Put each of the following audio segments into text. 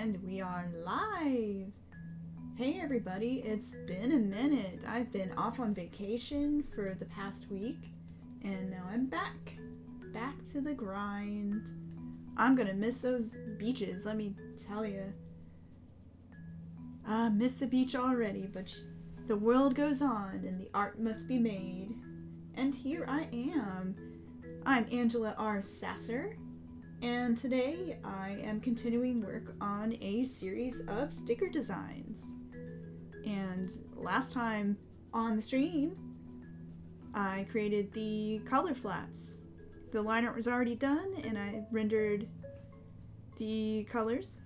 And we are live! Hey everybody, it's been a minute. I've been off on vacation for the past week, and now I'm back. Back to the grind. I'm gonna miss those beaches, let me tell you. I miss the beach already, but the world goes on and the art must be made. And here I am. I'm Angela R. Sasser, and today I am continuing work on a series of sticker designs. And last time on the stream, I created the color flats. The line art was already done, and I rendered the colors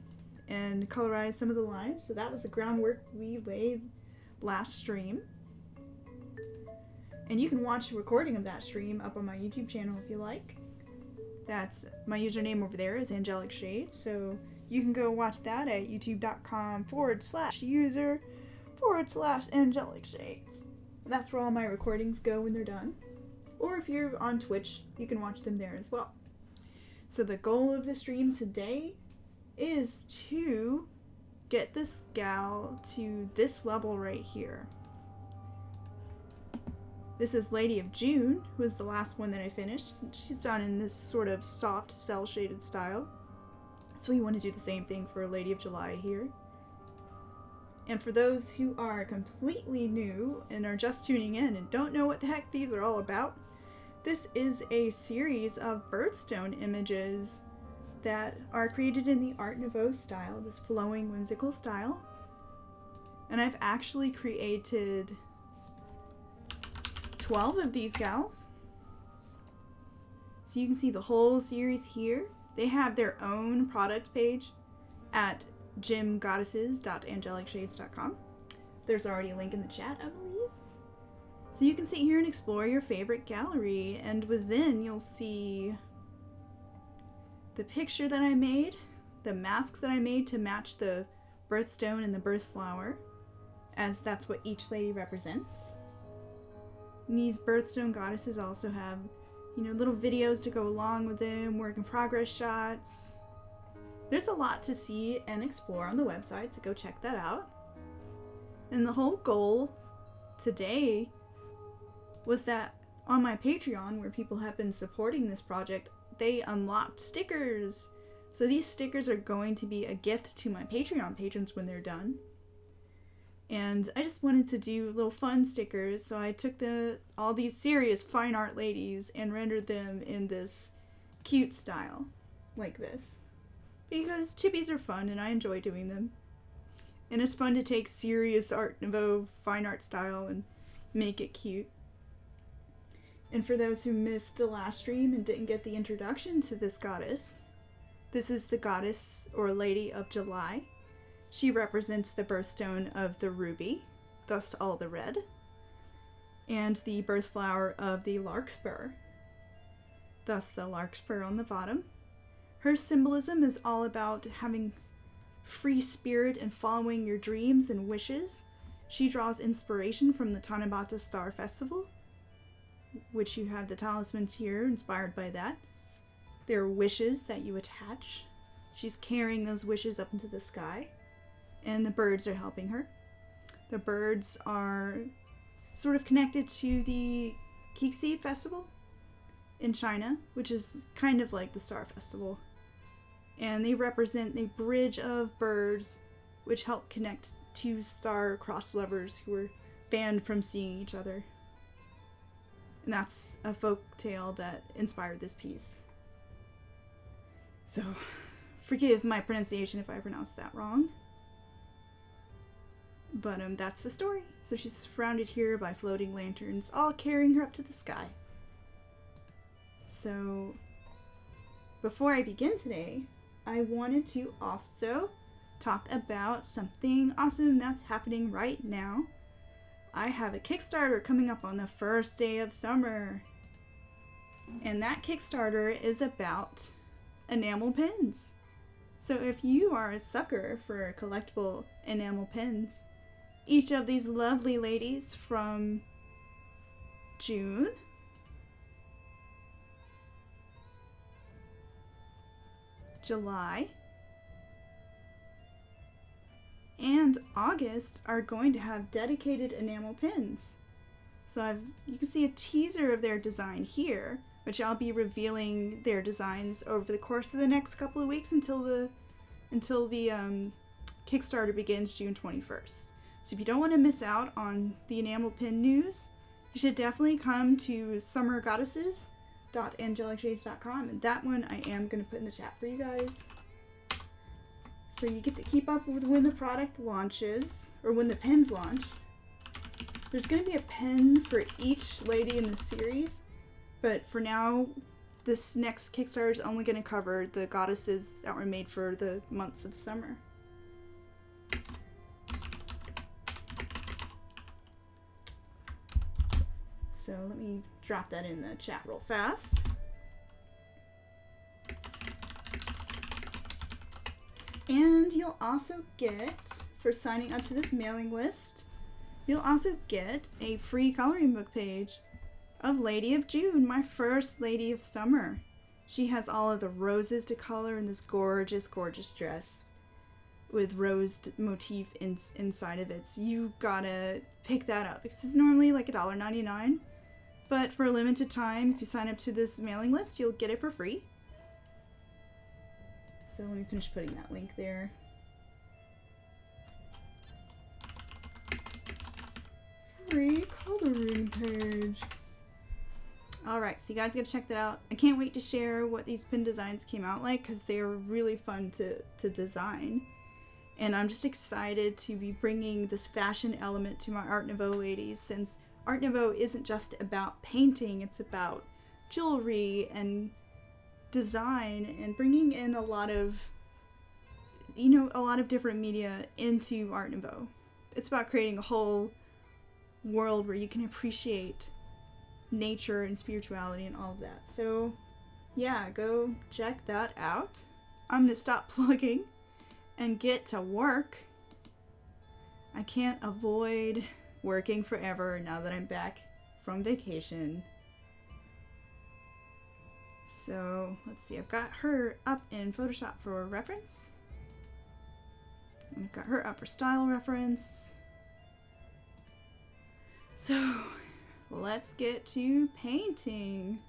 and colorized some of the lines. So that was the groundwork we laid last stream. And you can watch a recording of that stream up on my YouTube channel if you like. That's my username over there is Angelic Shades, so you can go watch that at youtube.com/user/Angelic Shades. That's where all my recordings go when they're done. Or if you're on Twitch, you can watch them there as well. So the goal of the stream today is to get this gal to this level right here. This is Lady of June, who is the last one that I finished. She's done in this sort of soft cel-shaded style. So we want to do the same thing for Lady of July here. And for those who are completely new and are just tuning in and don't know what the heck these are all about, this is a series of birthstone images that are created in the Art Nouveau style, this flowing, whimsical style. And I've actually created 12 of these gals. So you can see the whole series here. They have their own product page at gemgoddesses.angelicshades.com. There's already a link in the chat, I believe. So you can sit here and explore your favorite gallery, and within you'll see the picture that I made, the mask that I made to match the birthstone and the birth flower, as that's what each lady represents. And these birthstone goddesses also have, little videos to go along with them, work in progress shots. There's a lot to see and explore on the website, so go check that out. And the whole goal today was that on my Patreon, where people have been supporting this project, they unlocked stickers. So these stickers are going to be a gift to my Patreon patrons when they're done. And I just wanted to do little fun stickers, so I took all these serious fine art ladies and rendered them in this cute style, like this. Because chippies are fun and I enjoy doing them. And it's fun to take serious Art Nouveau fine art style and make it cute. And for those who missed the last stream and didn't get the introduction to this goddess, this is the goddess or Lady of July. She represents the birthstone of the ruby, thus all the red, and the birth flower of the larkspur, thus the larkspur on the bottom. Her symbolism is all about having free spirit and following your dreams and wishes. She draws inspiration from the Tanabata Star Festival, which you have the talismans here inspired by that. There are wishes that you attach. She's carrying those wishes up into the sky. And the birds are helping her. The birds are sort of connected to the Qixi Festival in China, which is kind of like the Star Festival. And they represent a bridge of birds which help connect two star-crossed lovers who were banned from seeing each other. And that's a folk tale that inspired this piece. So, forgive my pronunciation if I pronounced that wrong. But that's the story. So she's surrounded here by floating lanterns, all carrying her up to the sky. So, before I begin today, I wanted to also talk about something awesome that's happening right now. I have a Kickstarter coming up on the first day of summer. And that Kickstarter is about enamel pins. So if you are a sucker for collectible enamel pins, each of these lovely ladies from June, July, and August are going to have dedicated enamel pins. So you can see a teaser of their design here, which I'll be revealing their designs over the course of the next couple of weeks until the Kickstarter begins June 21st. So if you don't want to miss out on the enamel pin news, you should definitely come to summergoddesses.angelicshades.com, and that one I am going to put in the chat for you guys. So you get to keep up with when the product launches, or when the pins launch. There's going to be a pin for each lady in the series, but for now, this next Kickstarter is only going to cover the goddesses that were made for the months of summer. So let me drop that in the chat real fast. And you'll also get, for signing up to this mailing list, you'll also get a free coloring book page of Lady of June, my first Lady of Summer. She has all of the roses to color in this gorgeous, gorgeous dress with rose motif inside of it. So you gotta pick that up. It's normally like $1.99, but for a limited time, if you sign up to this mailing list, you'll get it for free. So let me finish putting that link there. Free coloring page. Alright, so you guys gotta check that out. I can't wait to share what these pin designs came out like, because they are really fun to design. And I'm just excited to be bringing this fashion element to my Art Nouveau ladies, since Art Nouveau isn't just about painting, it's about jewelry and design and bringing in a lot of different media into Art Nouveau. It's about creating a whole world where you can appreciate nature and spirituality and all of that. So yeah, go check that out. I'm gonna stop plugging and get to work. I can't avoid working forever now that I'm back from vacation. So let's see, I've got her up in Photoshop for reference. I've got her up for style reference. So let's get to painting.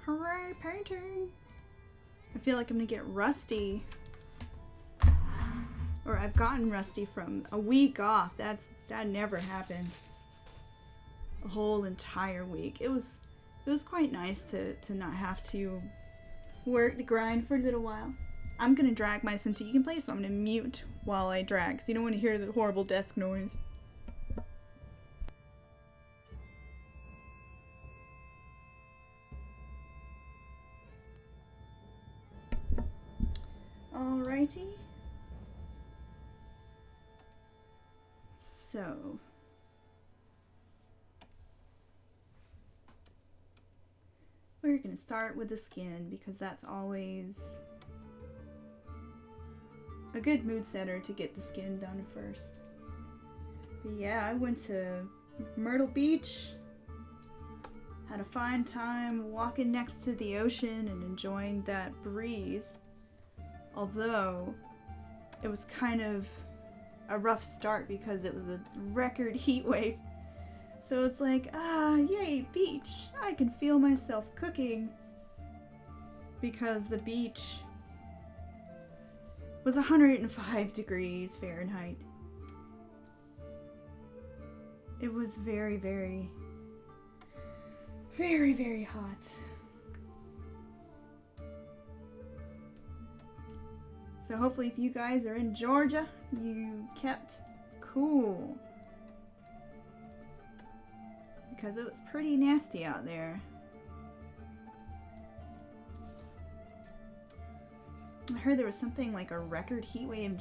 Hooray, painting! I feel like I'm gonna get rusty. Or I've gotten rusty from a week off. That never happens. A whole entire week. It was quite nice to not have to work the grind for a little while. I'm gonna drag my Cintiq in place, so I'm gonna mute while I drag, because you don't want to hear the horrible desk noise. Alrighty. So we're gonna start with the skin, because that's always a good mood setter to get the skin done first. But yeah, I went to Myrtle Beach, had a fine time walking next to the ocean and enjoying that breeze. Although it was kind of a rough start because it was a record heat wave. So it's like, yay, beach. I can feel myself cooking, because the beach was 105 degrees Fahrenheit. It was very, very, very, very hot. So hopefully if you guys are in Georgia, you kept cool, because it was pretty nasty out there. I heard there was something like a record heat wave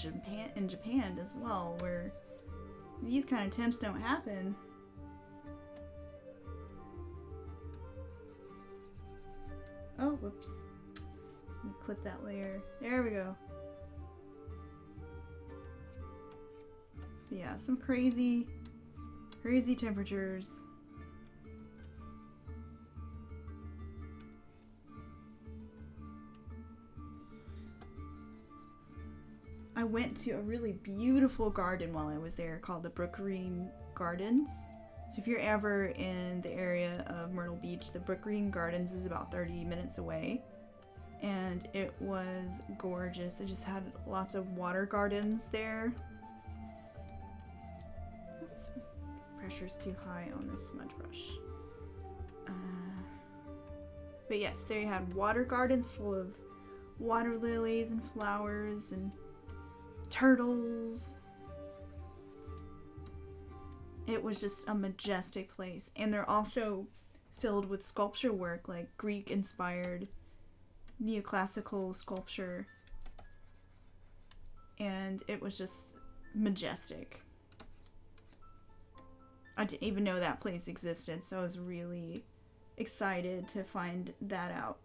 in Japan as well, where these kind of temps don't happen. Oh, whoops. Let me clip that layer. There we go. Yeah, some crazy temperatures. I went to a really beautiful garden while I was there called the Brookgreen Gardens. So if you're ever in the area of Myrtle Beach, the Brookgreen Gardens is about 30 minutes away. And it was gorgeous. It just had lots of water gardens there. Oops. Pressure's too high on this smudge brush. But yes, they had water gardens full of water lilies and flowers and turtles. It was just a majestic place. And they're also filled with sculpture work, like Greek-inspired neoclassical sculpture. And it was just majestic. I didn't even know that place existed, so I was really excited to find that out.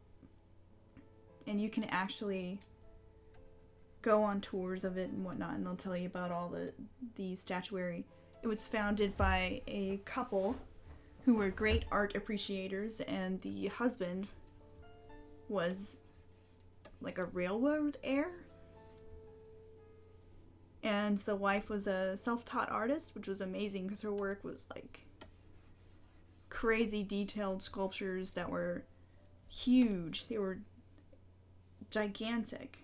And you can actually go on tours of it and whatnot, and they'll tell you about all the statuary. It was founded by a couple who were great art appreciators, and the husband was like a railroad heir, and the wife was a self-taught artist, which was amazing because her work was like crazy detailed sculptures that were huge. They were gigantic.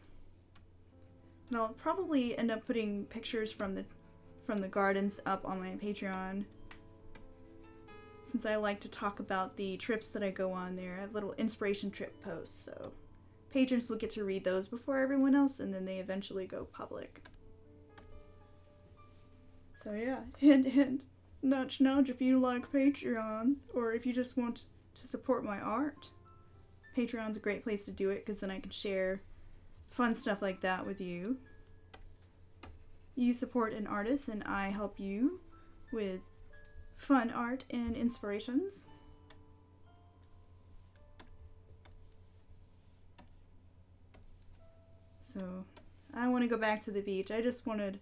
And I'll probably end up putting pictures from the gardens up on my Patreon, since I like to talk about the trips that I go on there. I have little inspiration trip posts, so patrons will get to read those before everyone else, and then they eventually go public. So yeah, hint hint, nudge nudge if you like Patreon, or if you just want to support my art. Patreon's a great place to do it, because then I can share fun stuff like that with you. You support an artist, and I help you with fun art and inspirations. So, I want to go back to the beach. I just wanted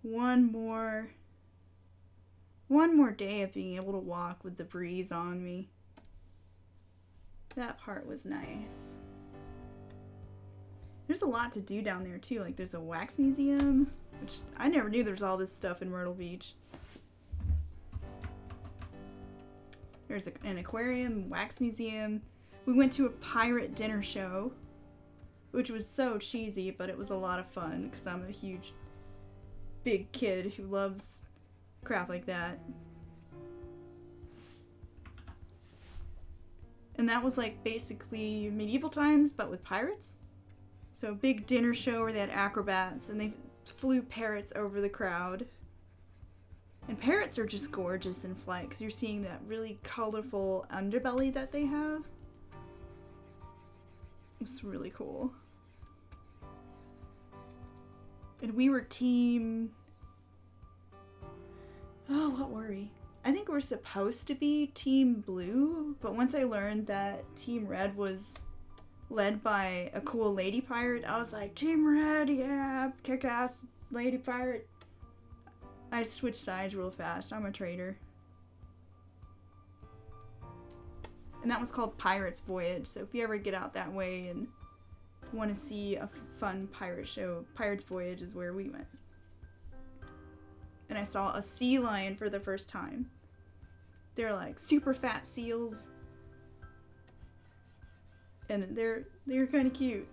one more day of being able to walk with the breeze on me. That part was nice. There's a lot to do down there too. Like there's a wax museum, which I never knew there's all this stuff in Myrtle Beach. There's an aquarium, wax museum. We went to a pirate dinner show, which was so cheesy, but it was a lot of fun because I'm a huge, big kid who loves crap like that. And that was like basically medieval times, but with pirates. So a big dinner show where they had acrobats and they flew parrots over the crowd. And parrots are just gorgeous in flight because you're seeing that really colorful underbelly that they have. It's really cool. And we were team... Oh, what were we? I think we're supposed to be Team Blue, but once I learned that Team Red was led by a cool lady pirate, I was like, Team Red, yeah, kick-ass lady pirate. I switched sides real fast. I'm a traitor. And that was called Pirate's Voyage, so if you ever get out that way and want to see a fun pirate show, Pirate's Voyage is where we went. And I saw a sea lion for the first time. They're like super fat seals. And they're kind of cute.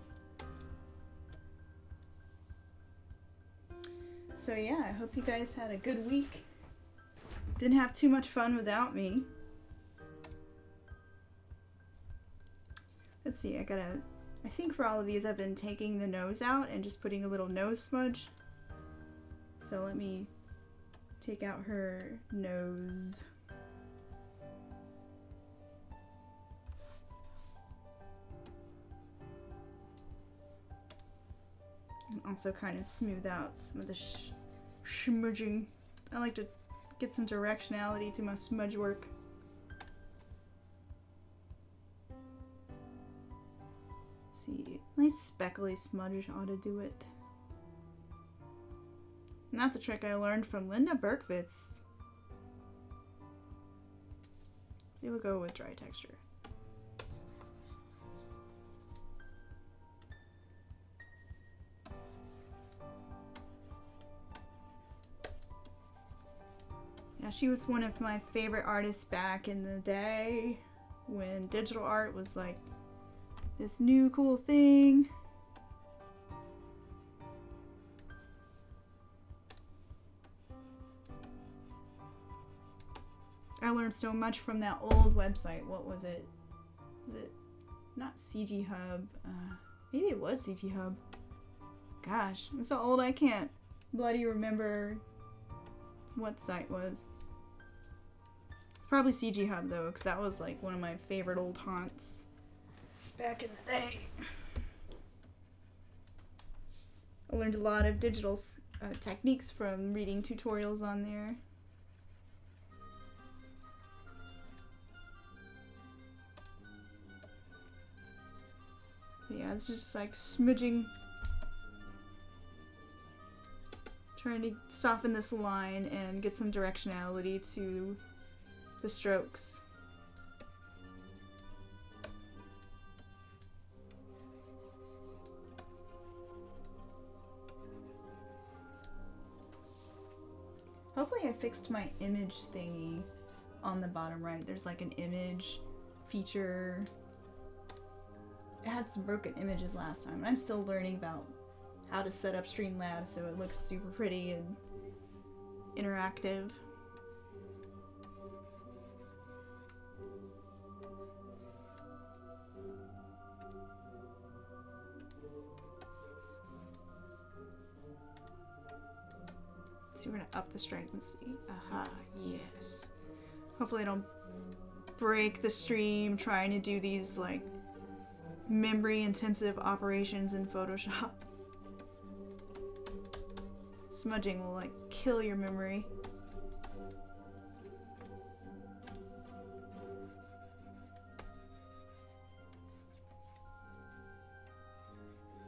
So yeah, I hope you guys had a good week. Didn't have too much fun without me. Let's see, I think for all of these I've been taking the nose out and just putting a little nose smudge. So let me take out her nose. And also kind of smooth out some of the smudging. I like to get some directionality to my smudge work. See, nice speckly smudge ought to do it. And that's a trick I learned from Linda Berkvitz. See, we'll go with dry texture. Yeah, she was one of my favorite artists back in the day when digital art was like this new cool thing. I learned so much from that old website. What was it? Was it not CG Hub? Maybe it was CG Hub. Gosh, I'm so old I can't bloody remember what the site was. It's probably CG Hub though, because that was like one of my favorite old haunts back in the day. I learned a lot of digital techniques from reading tutorials on there. Yeah, it's just like smudging. Trying to soften this line and get some directionality to the strokes. Hopefully I fixed my image thingy on the bottom right. There's like an image feature. It had some broken images last time. I'm still learning about how to set up Streamlabs so it looks super pretty and interactive. So we're gonna up the strength and see. Aha, yes. Hopefully I don't break the stream trying to do these like memory intensive operations in Photoshop. Smudging will like kill your memory.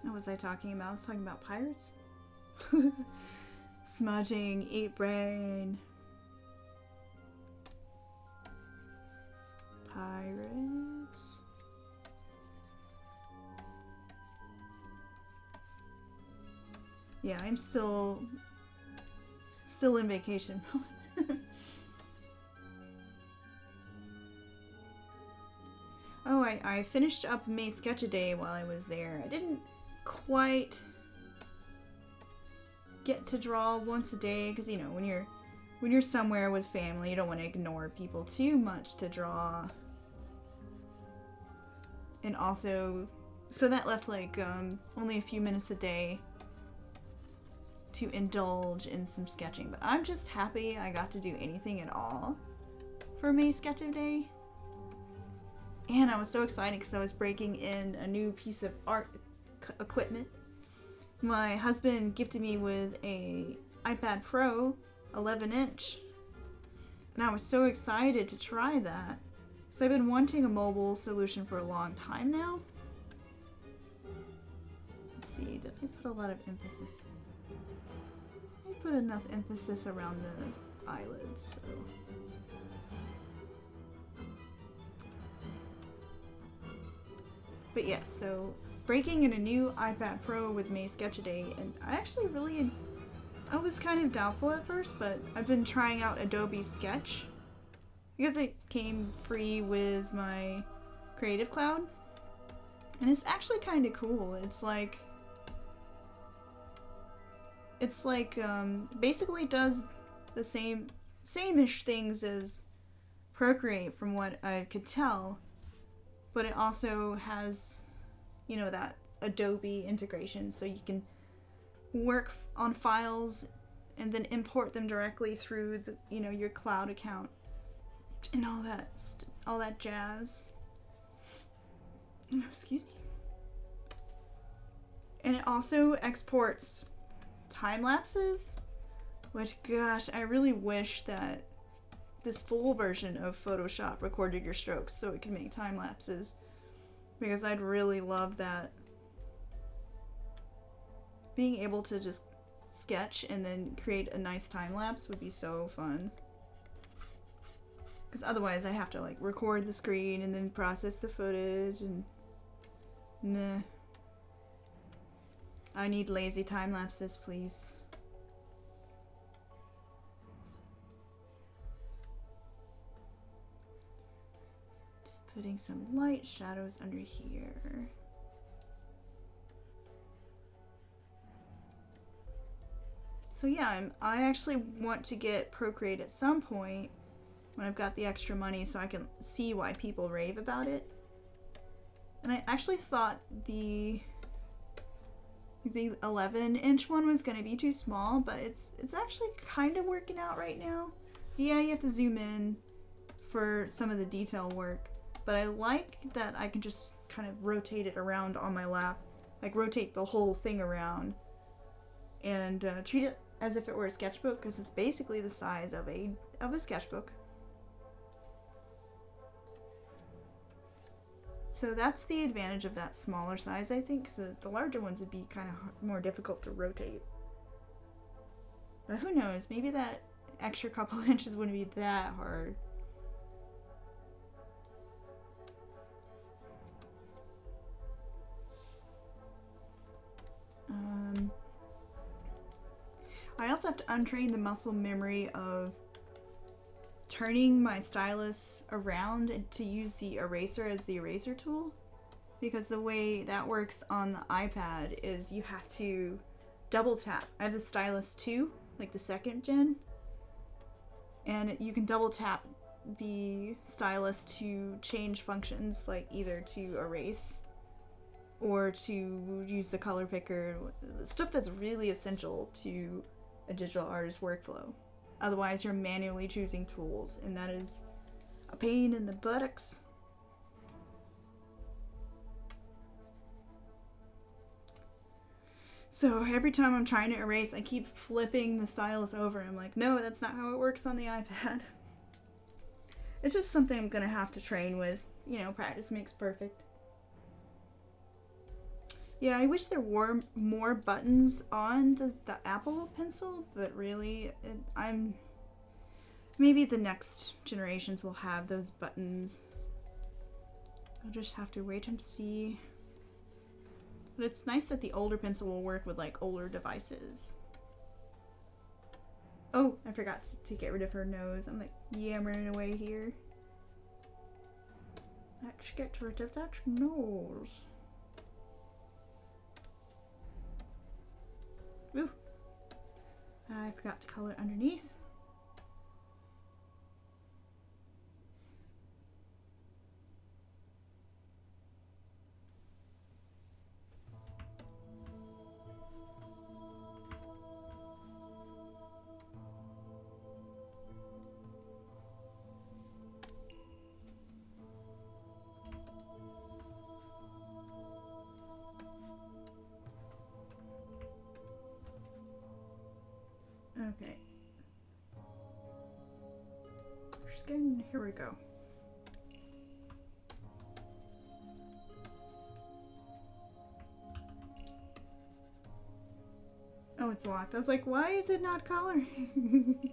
What was I talking about? I was talking about pirates? Smudging, eat brain. Pirates. Yeah, I'm still in vacation mode. Oh, I finished up May Sketch-A-Day while I was there. I didn't quite get to draw once a day because, you know, when you're somewhere with family, you don't want to ignore people too much to draw. And also, so that left like only a few minutes a day to indulge in some sketching, but I'm just happy I got to do anything at all for May Sketch-A-Day. And I was so excited because I was breaking in a new piece of art equipment. My husband gifted me with a iPad Pro 11-inch, and I was so excited to try that. So I've been wanting a mobile solution for a long time now. Let's see, did I put a lot of emphasis? I put enough emphasis around the eyelids, so. But yeah, so breaking in a new iPad Pro with May Sketch-A-Day, and I actually I was kind of doubtful at first, but I've been trying out Adobe Sketch because it came free with my Creative Cloud, and it's actually kind of cool. It's like basically does the same-ish things as Procreate from what I could tell, but it also has, you know, that Adobe integration, so you can work on files and then import them directly through the, you know, your cloud account and all that jazz. Excuse me. And it also exports time lapses, which, gosh, I really wish that this full version of Photoshop recorded your strokes so it could make time lapses, because I'd really love that. Being able to just sketch and then create a nice time lapse would be so fun. Because otherwise I have to like record the screen and then process the footage, and meh. I need lazy time lapses, please. Putting some light shadows under here. So yeah, I actually want to get Procreate at some point when I've got the extra money so I can see why people rave about it. And I actually thought the 11-inch one was going to be too small, but it's actually kind of working out right now. Yeah, you have to zoom in for some of the detail work, but I like that I can just kind of rotate it around on my lap, like rotate the whole thing around and treat it as if it were a sketchbook, because it's basically the size of a sketchbook. So that's the advantage of that smaller size, I think, because the larger ones would be kind of more difficult to rotate. But who knows, maybe that extra couple inches wouldn't be that hard. I also have to untrain the muscle memory of turning my stylus around and to use the eraser as the eraser tool, because the way that works on the iPad is you have to double tap. I have the stylus 2, like the 2nd gen, and you can double tap the stylus to change functions, like either to erase or to use the color picker, stuff that's really essential to a digital artist workflow. Otherwise, you're manually choosing tools, and that is a pain in the buttocks. So every time I'm trying to erase, I keep flipping the stylus over. I'm like, no, that's not how it works on the iPad. It's just something I'm gonna have to train with. You know, practice makes perfect. Yeah, I wish there were more buttons on the Apple Pencil, but really, maybe the next generations will have those buttons. I'll just have to wait and see. But it's nice that the older pencil will work with like older devices. Oh, I forgot to get rid of her nose. I'm like yammering away here. Let's get rid of that nose. Ooh. I forgot to color underneath. Okay. Just getting, here we go. Oh, it's locked. I was like, why is it not coloring?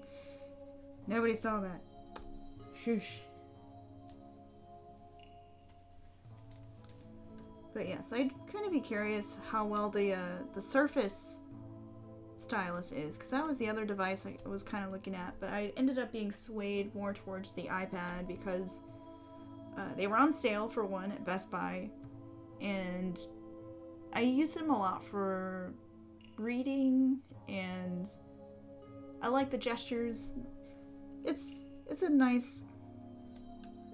Nobody saw that. Shush. But yes, I'd kind of be curious how well the Surface stylus is, because that was the other device I was kind of looking at, but I ended up being swayed more towards the iPad because they were on sale for one at Best Buy, and I use them a lot for reading, and I like the gestures. It's a nice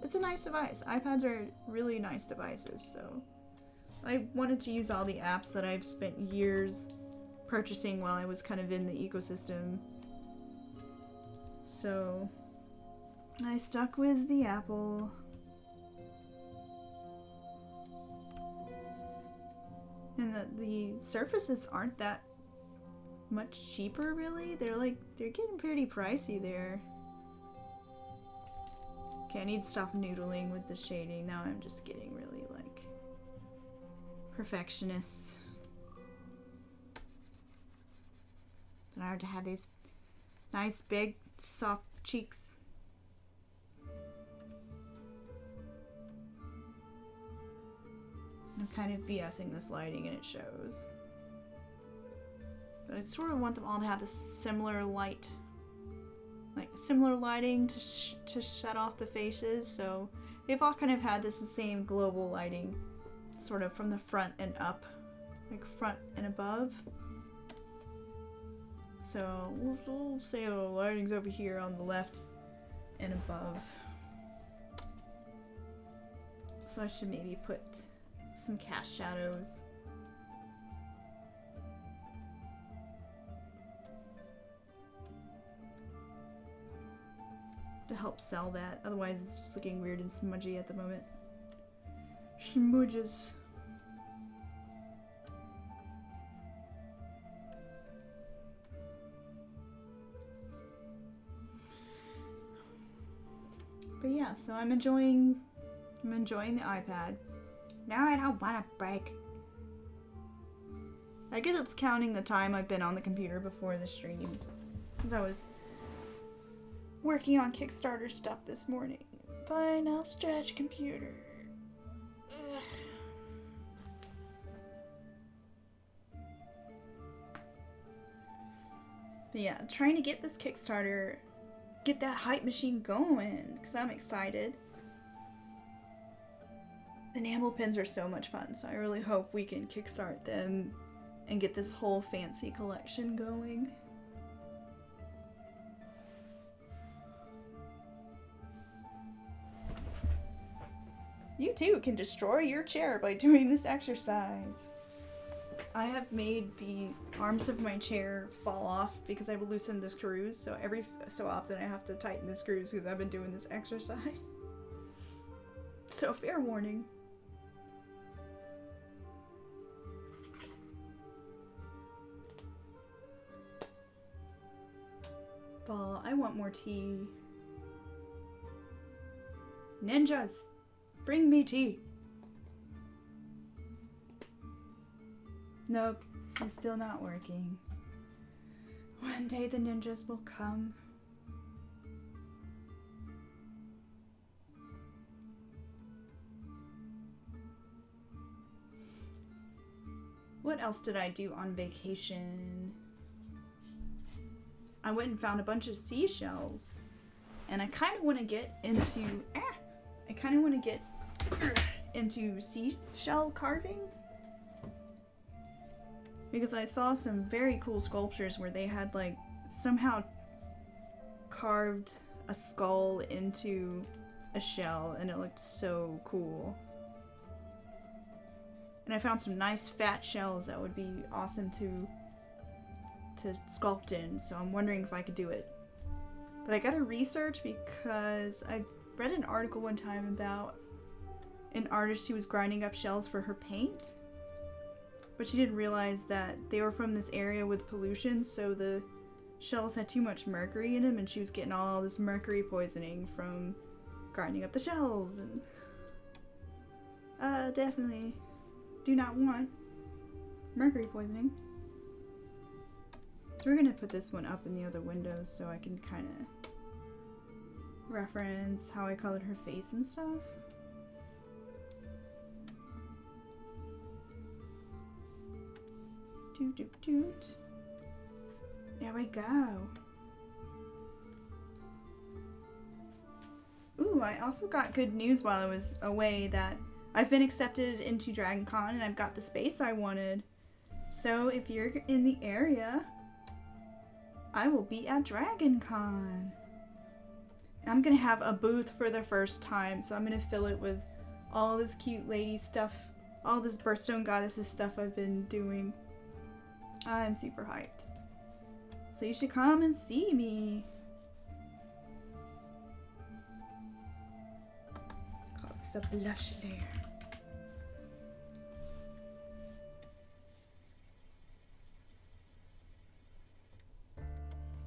device. iPads are really nice devices, so I wanted to use all the apps that I've spent years purchasing while I was kind of in the ecosystem. So I stuck with the Apple. And the Surfaces aren't that much cheaper, really. They're getting pretty pricey there. Okay, I need to stop noodling with the shading. Now I'm just getting really like perfectionist. It's hard to have these nice, big, soft cheeks. I'm kind of BSing this lighting and it shows. But I sort of want them all to have the similar light. Like similar lighting to shut off the faces, so They've all kind of had this same global lighting, sort of from the front and up, like front and above. So we'll say the lighting's over here on the left and above. So I should maybe put some cast shadows. To help sell that. Otherwise it's just looking weird and smudgy at the moment. Smudges. But yeah, so I'm enjoying the iPad. Now I don't want a break. I guess it's counting the time I've been on the computer before the stream. Since I was working on Kickstarter stuff this morning. Fine, I'll stretch computer. Ugh. But yeah, trying to get this Kickstarter, get that hype machine going, because I'm excited. Enamel pins are so much fun, so I really hope we can kickstart them and get this whole fancy collection going. You too can destroy your chair by doing this exercise. I have made the arms of my chair fall off because I've loosened the screws, so every so often I have to tighten the screws because I've been doing this exercise. So fair warning. Ball, I want more tea. Ninjas! Bring me tea. Nope, it's still not working. One day the ninjas will come. What else did I do on vacation? I went and found a bunch of seashells. And I kind of want to get into... into seashell carving. Because I saw some very cool sculptures where they had like somehow carved a skull into a shell and it looked so cool. And I found some nice fat shells that would be awesome to sculpt in, so I'm wondering if I could do it. But I gotta research because I read an article one time about an artist who was grinding up shells for her paint, but she didn't realize that they were from this area with pollution, so the shells had too much mercury in them and she was getting all this mercury poisoning from grinding up the shells. And definitely do not want mercury poisoning. So we're gonna put this one up in the other windows so I can kind of reference how I colored her face and stuff. Doot doot doot. There we go. Ooh, I also got good news while I was away that I've been accepted into DragonCon and I've got the space I wanted. So if you're in the area, I will be at DragonCon. I'm gonna have a booth for the first time, so I'm gonna fill it with all this cute lady stuff, all this Birthstone Goddesses stuff I've been doing. I'm super hyped. So you should come and see me. Call this a blush layer.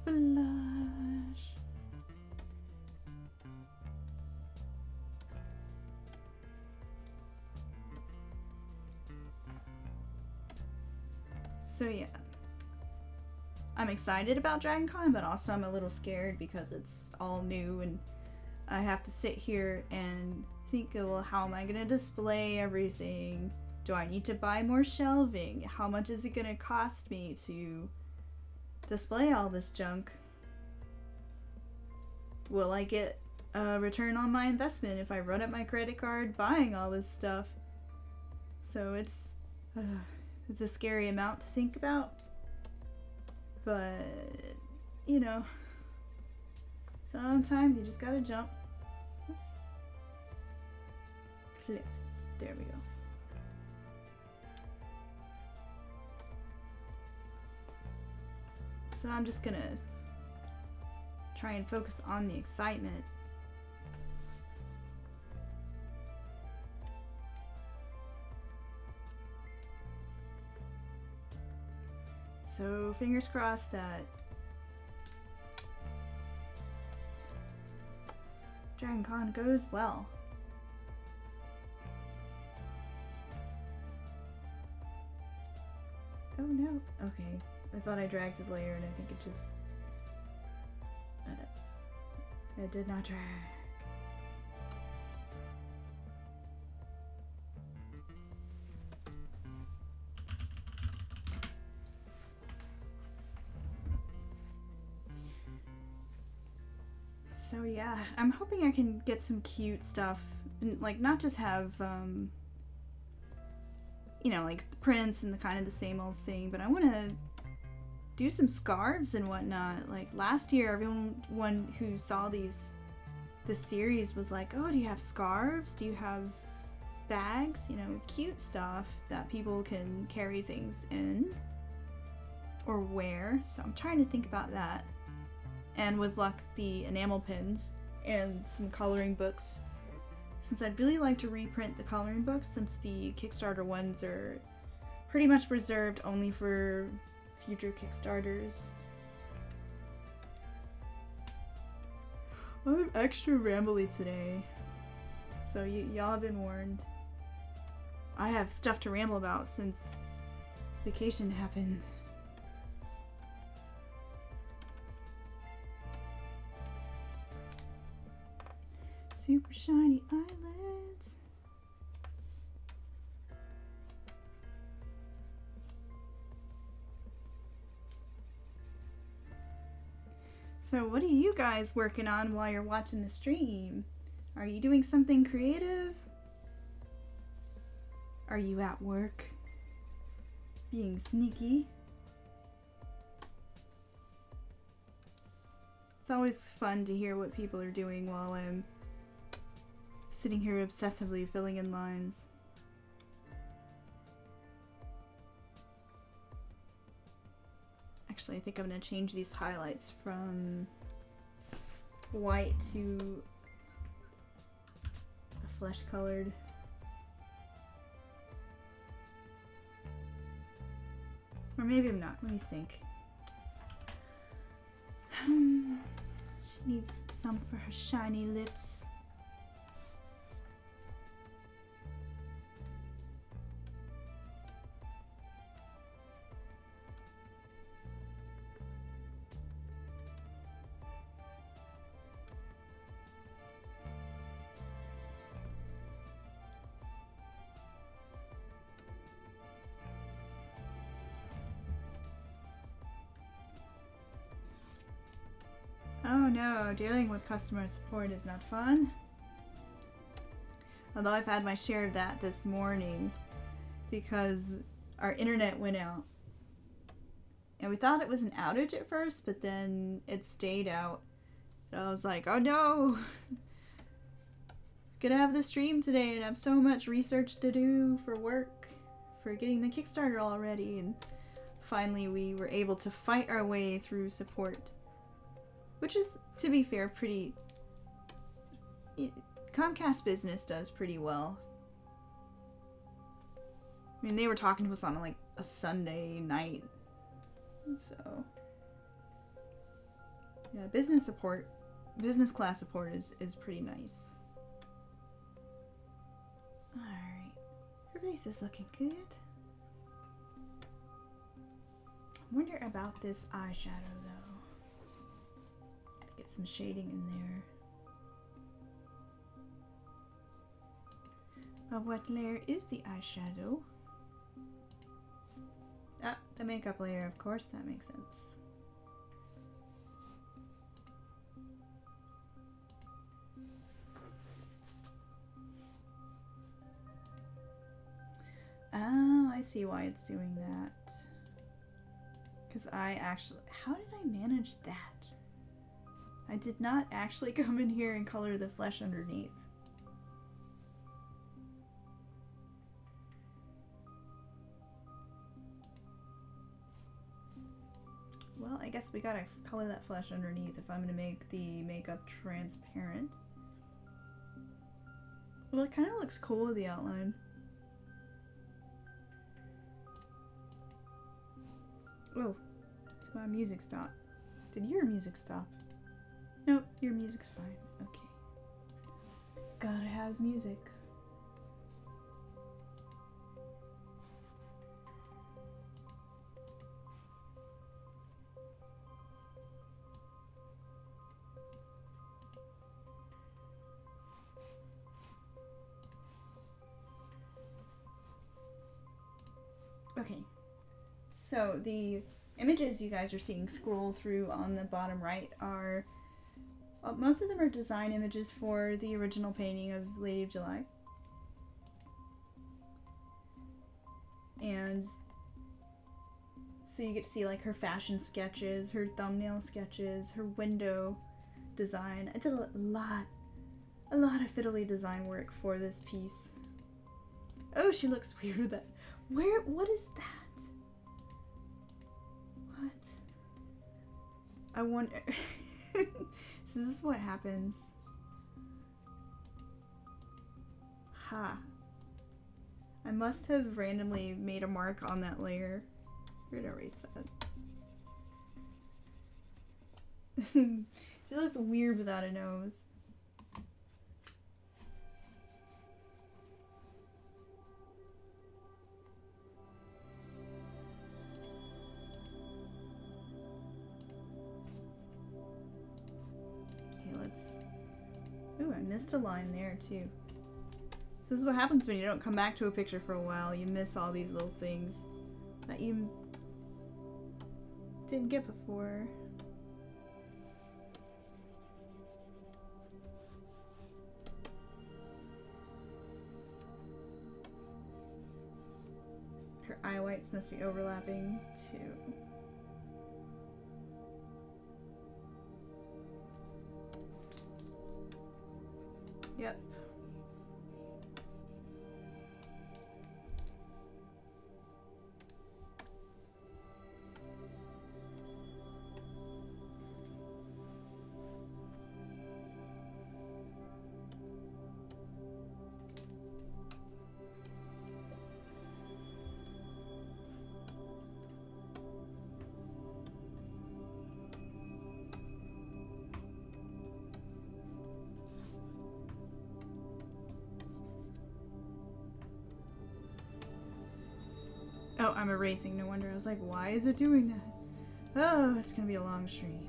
Blush. So yeah, I'm excited about DragonCon, but also I'm a little scared because it's all new and I have to sit here and think, well, how am I gonna display everything? Do I need to buy more shelving? How much is it gonna cost me to display all this junk? Will I get a return on my investment if I run up my credit card buying all this stuff. So it's a scary amount to think about. But, you know, sometimes you just gotta jump. Oops. Clip. There we go. So I'm just gonna try and focus on the excitement. So fingers crossed that DragonCon goes well. Oh no. Okay. I thought I dragged the layer and I think it just... It did not drag. So yeah, I'm hoping I can get some cute stuff, like not just have, you know, like the prints and the kind of the same old thing, but I want to do some scarves and whatnot. Like last year, everyone who saw this series was like, oh, do you have scarves? Do you have bags? You know, cute stuff that people can carry things in or wear. So I'm trying to think about that. And with luck, the enamel pins and some coloring books. Since I'd really like to reprint the coloring books, since the Kickstarter ones are pretty much reserved only for future Kickstarters. I'm extra rambly today, so y'all have been warned. I have stuff to ramble about since vacation happened. Super shiny eyelids. So what are you guys working on while you're watching the stream? Are you doing something creative? Are you at work? Being sneaky? It's always fun to hear what people are doing while I'm sitting here obsessively filling in lines. Actually, I think I'm going to change these highlights from white to a flesh colored. Or maybe I'm not. Let me think. She needs some for her shiny lips. Oh no, dealing with customer support is not fun. Although I've had my share of that this morning because our internet went out. And we thought it was an outage at first, but then it stayed out. And I was like, oh no! Gonna have the stream today and have so much research to do for work, for getting the Kickstarter all ready. And finally we were able to fight our way through support. Which is, to be fair, pretty... Comcast Business does pretty well. I mean, they were talking to us on, like, a Sunday night. So... yeah, business class support is pretty nice. Alright. Her face is looking good. I wonder about this eyeshadow, though. Get some shading in there. What layer is the eyeshadow? Ah, the makeup layer, of course, that makes sense. Oh, I see why it's doing that. Because I actually... How did I manage that? I did not actually come in here and color the flesh underneath. Well, I guess we gotta color that flesh underneath if I'm gonna make the makeup transparent. Well, it kind of looks cool with the outline. Oh, did my music stop? Did your music stop? Nope, your music's fine. Okay. God, it has music. Okay, so the images you guys are seeing scroll through on the bottom right are, most of them are design images for the original painting of Lady of July. And so you get to see like her fashion sketches, her thumbnail sketches, her window design. I did a lot of fiddly design work for this piece. Oh, she looks weird with that. What is that? What? I wonder... So this is what happens. Ha. I must have randomly made a mark on that layer. We're gonna erase that. She looks weird without a nose. Ooh, I missed a line there too. So this is what happens when you don't come back to a picture for a while. You miss all these little things that you didn't get before. Her eye whites must be overlapping too. Yep. Oh, I'm erasing. No wonder. I was like, why is it doing that? Oh, it's gonna be a long stream.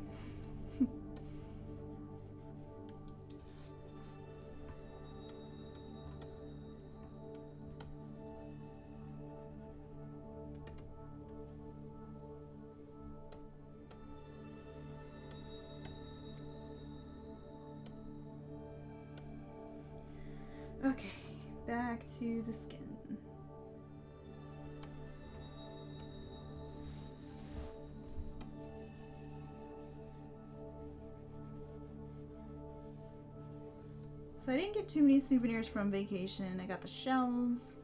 Okay, back to the skin. So I didn't get too many souvenirs from vacation. I got the shells.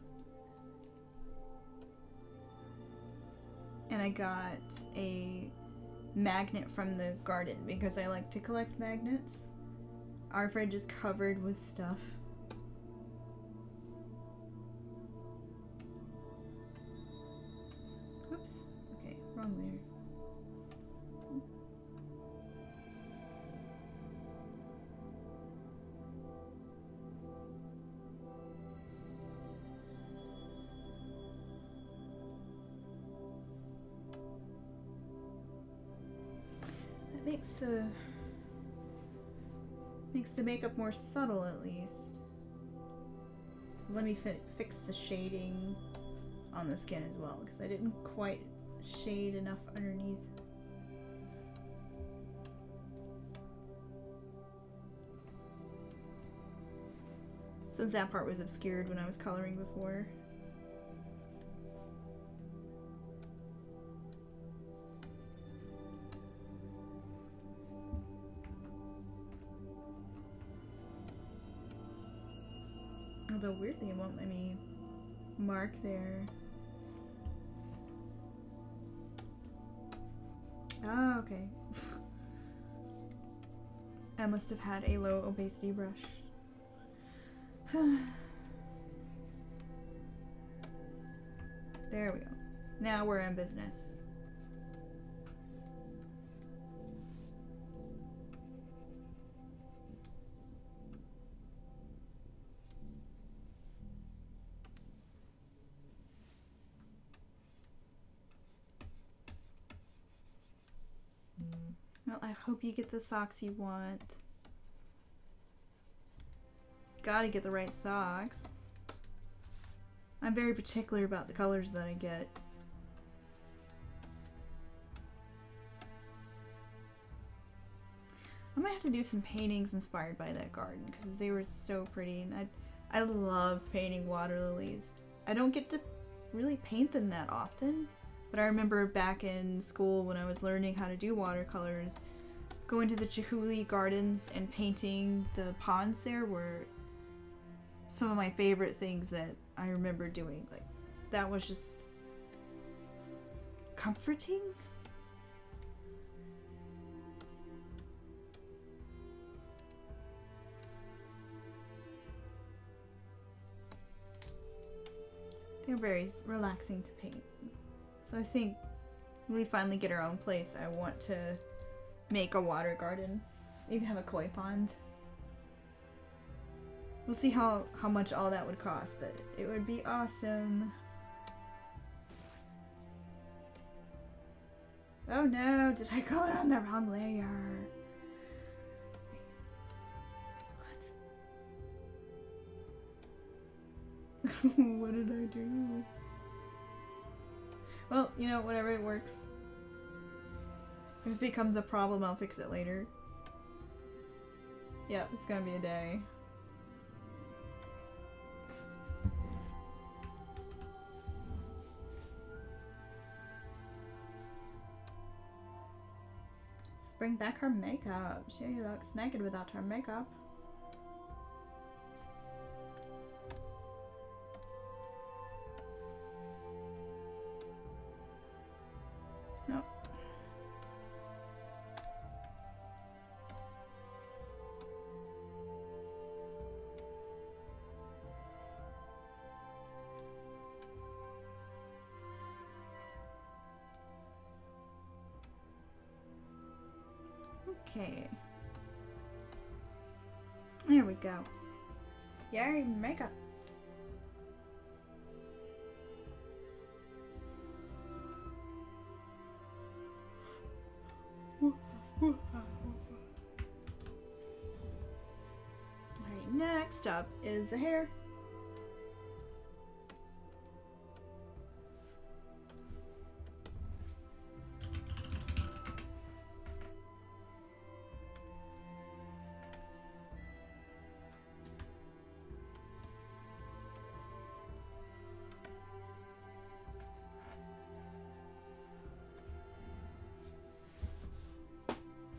And I got a magnet from the garden because I like to collect magnets. Our fridge is covered with stuff. Oops. Okay, wrong layer. Makes the makeup more subtle at least. Let me fix the shading on the skin as well because I didn't quite shade enough underneath. Since that part was obscured when I was coloring before. Although weirdly it won't let me mark there. Ah, okay. I must have had a low opacity brush. There we go. Now we're in business. Well, I hope you get the socks you want. Gotta get the right socks. I'm very particular about the colors that I get. I might have to do some paintings inspired by that garden because they were so pretty, and I love painting water lilies. I don't get to really paint them that often, but I remember back in school when I was learning how to do watercolors, going to the Chihuly Gardens and painting the ponds there were some of my favorite things that I remember doing. Like, that was just comforting. They're very relaxing to paint. So I think when we finally get our own place, I want to make a water garden. Maybe have a koi pond. We'll see how much all that would cost, but it would be awesome. Oh no, did I color on the wrong layer? What? What did I do? Well, you know, whatever, it works. If it becomes a problem, I'll fix it later. Yep, it's gonna be a day. Let's bring back her makeup. She looks naked without her makeup. No. Okay. There we go. Yay, makeup. Alright, next up is the hair.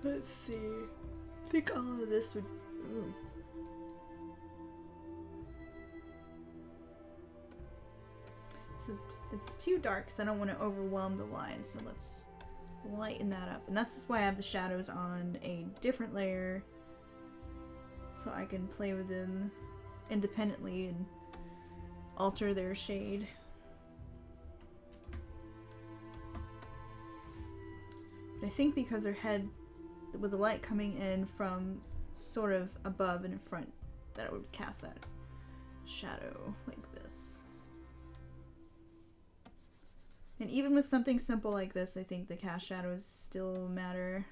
Let's see. I think all of this would... Ooh. So it's too dark because I don't want to overwhelm the lines, so let's lighten that up. And that's just why I have the shadows on a different layer, so I can play with them independently and alter their shade. But I think because her head, with the light coming in from sort of above and in front, that it would cast that shadow like this. And even with something simple like this, I think the cast shadows still matter.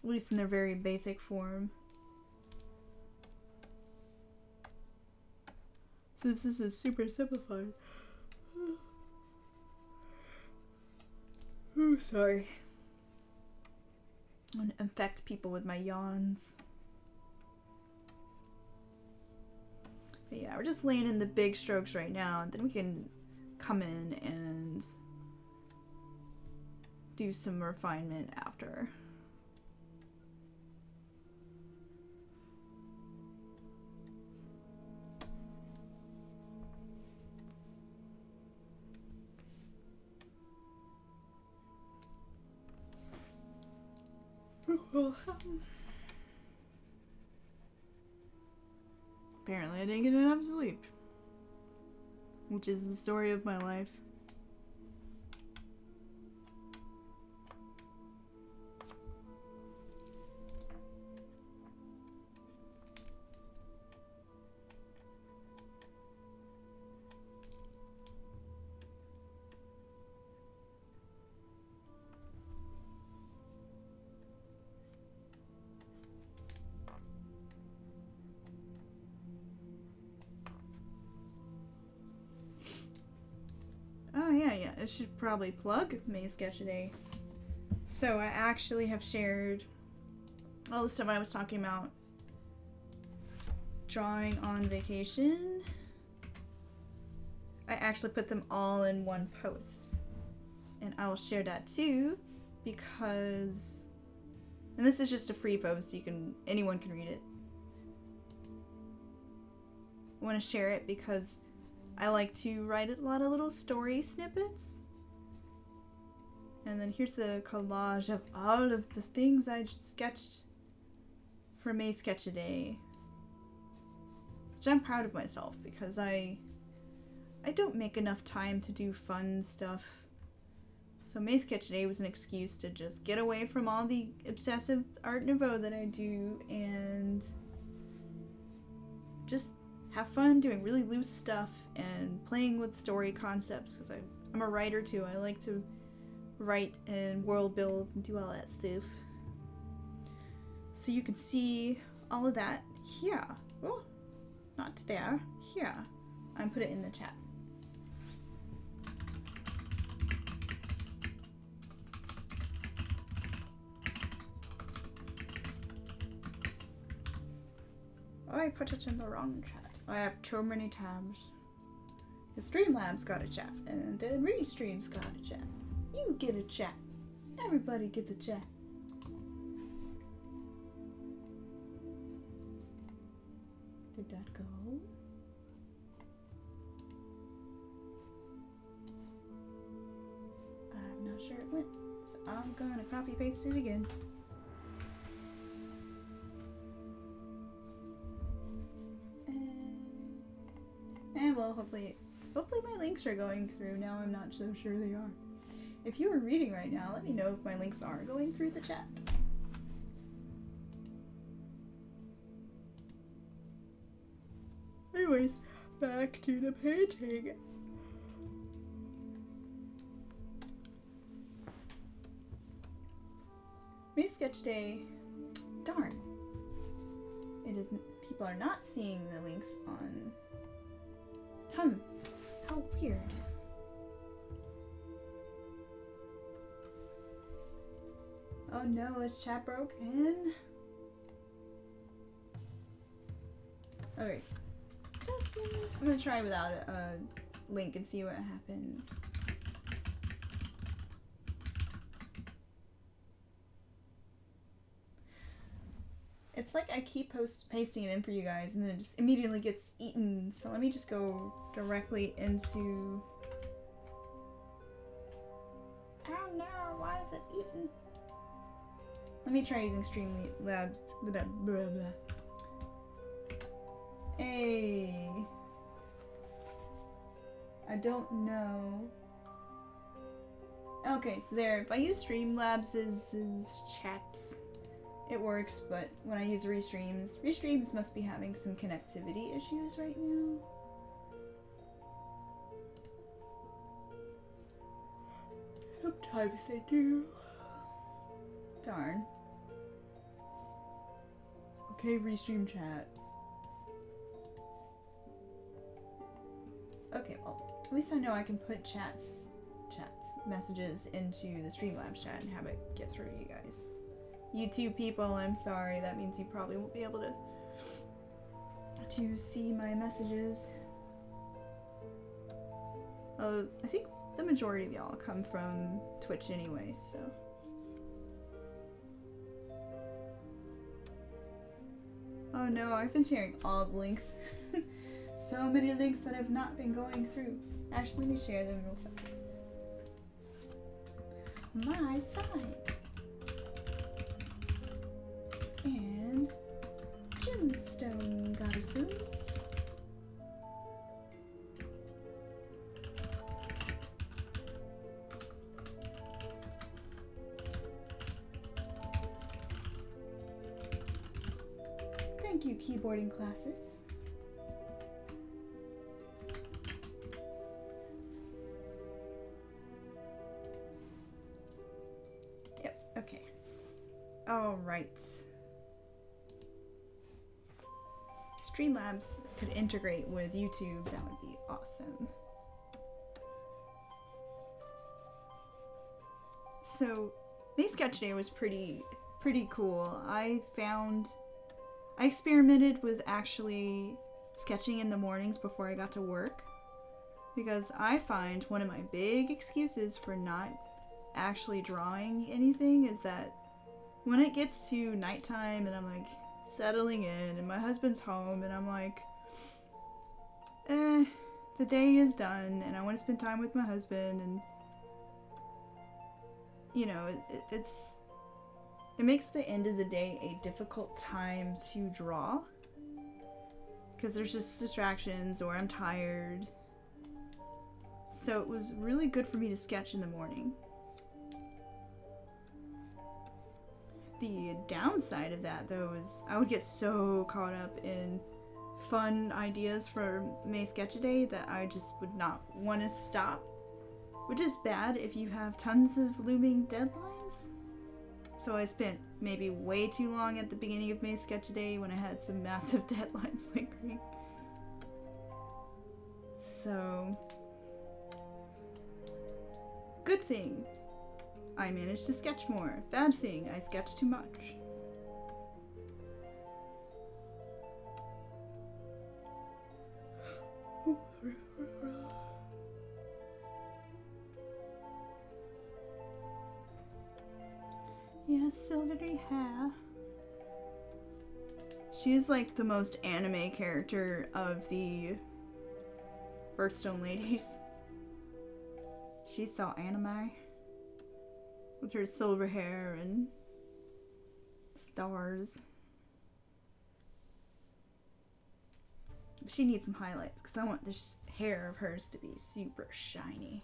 At least in their very basic form. Since this is super simplified. Ooh, sorry. I'm gonna infect people with my yawns. But yeah, we're just laying in the big strokes right now, and then we can come in and do some refinement after. Well, apparently I didn't get enough sleep. Which is the story of my life. Oh yeah, I should probably plug May Sketchaday. So I actually have shared all the stuff I was talking about drawing on vacation. I actually put them all in one post. And I will share that too because, and this is just a free post, anyone can read it. I want to share it because I like to write a lot of little story snippets. And then here's the collage of all of the things I sketched for May Sketchaday. Which I'm proud of myself because I don't make enough time to do fun stuff. So May Sketchaday was an excuse to just get away from all the obsessive Art Nouveau that I do and just have fun doing really loose stuff and playing with story concepts because I'm a writer too. I like to write and world build and do all that stuff. So you can see all of that here. Oh, not there. Here. I'm put it in the chat. Oh, I put it in the wrong chat. I have too many tabs. The Streamlabs got a chat, and the Restreams got a chat. You get a chat. Everybody gets a chat. Did that go? I'm not sure it went, so I'm gonna copy paste it again. And well, hopefully my links are going through. Now I'm not so sure they are. If you are reading right now, let me know if my links are going through the chat. Anyways, back to the painting. May Sketchaday. Darn. It isn't. People are not seeing the links on. How weird. Oh no, is chat broken? Okay. I'm gonna try without a link and see what happens. It's like I keep pasting it in for you guys and then it just immediately gets eaten. So let me just go directly into... Oh no, why is it eaten? Let me try using Streamlabs. Blah, blah, blah. Hey. I don't know. Okay, so there, if I use Streamlabs' chats, it works, but when I use Restreams must be having some connectivity issues right now. Sometimes they do. Darn. Okay, Restream chat. Okay, well, at least I know I can put messages into the Streamlabs chat and have it get through to you guys. YouTube people, I'm sorry. That means you probably won't be able to see my messages. I think the majority of y'all come from Twitch anyway, so. Oh no, I've been sharing all the links. So many links that have not been going through. Actually, let me share them real fast. My side. Thank you, keyboarding classes. Yep, okay. Alright. Streamlabs could integrate with YouTube, that would be awesome. So, May Sketch Day was pretty cool. I experimented with actually sketching in the mornings before I got to work, because I find one of my big excuses for not actually drawing anything is that when it gets to nighttime and I'm like settling in and my husband's home and I'm like, the day is done and I want to spend time with my husband, and you know, it makes the end of the day a difficult time to draw because there's just distractions or I'm tired. So it was really good for me to sketch in the morning. The downside of that, though, is I would get so caught up in fun ideas for May Sketch Day that I just would not want to stop, which is bad if you have tons of looming deadlines. So I spent maybe way too long at the beginning of May Sketch Day when I had some massive deadlines lingering. So, good thing, I managed to sketch more. Bad thing, I sketched too much. Yes, silvery hair. She's like the most anime character of the Birthstone Ladies. She's so anime. With her silver hair and stars. She needs some highlights because I want this hair of hers to be super shiny.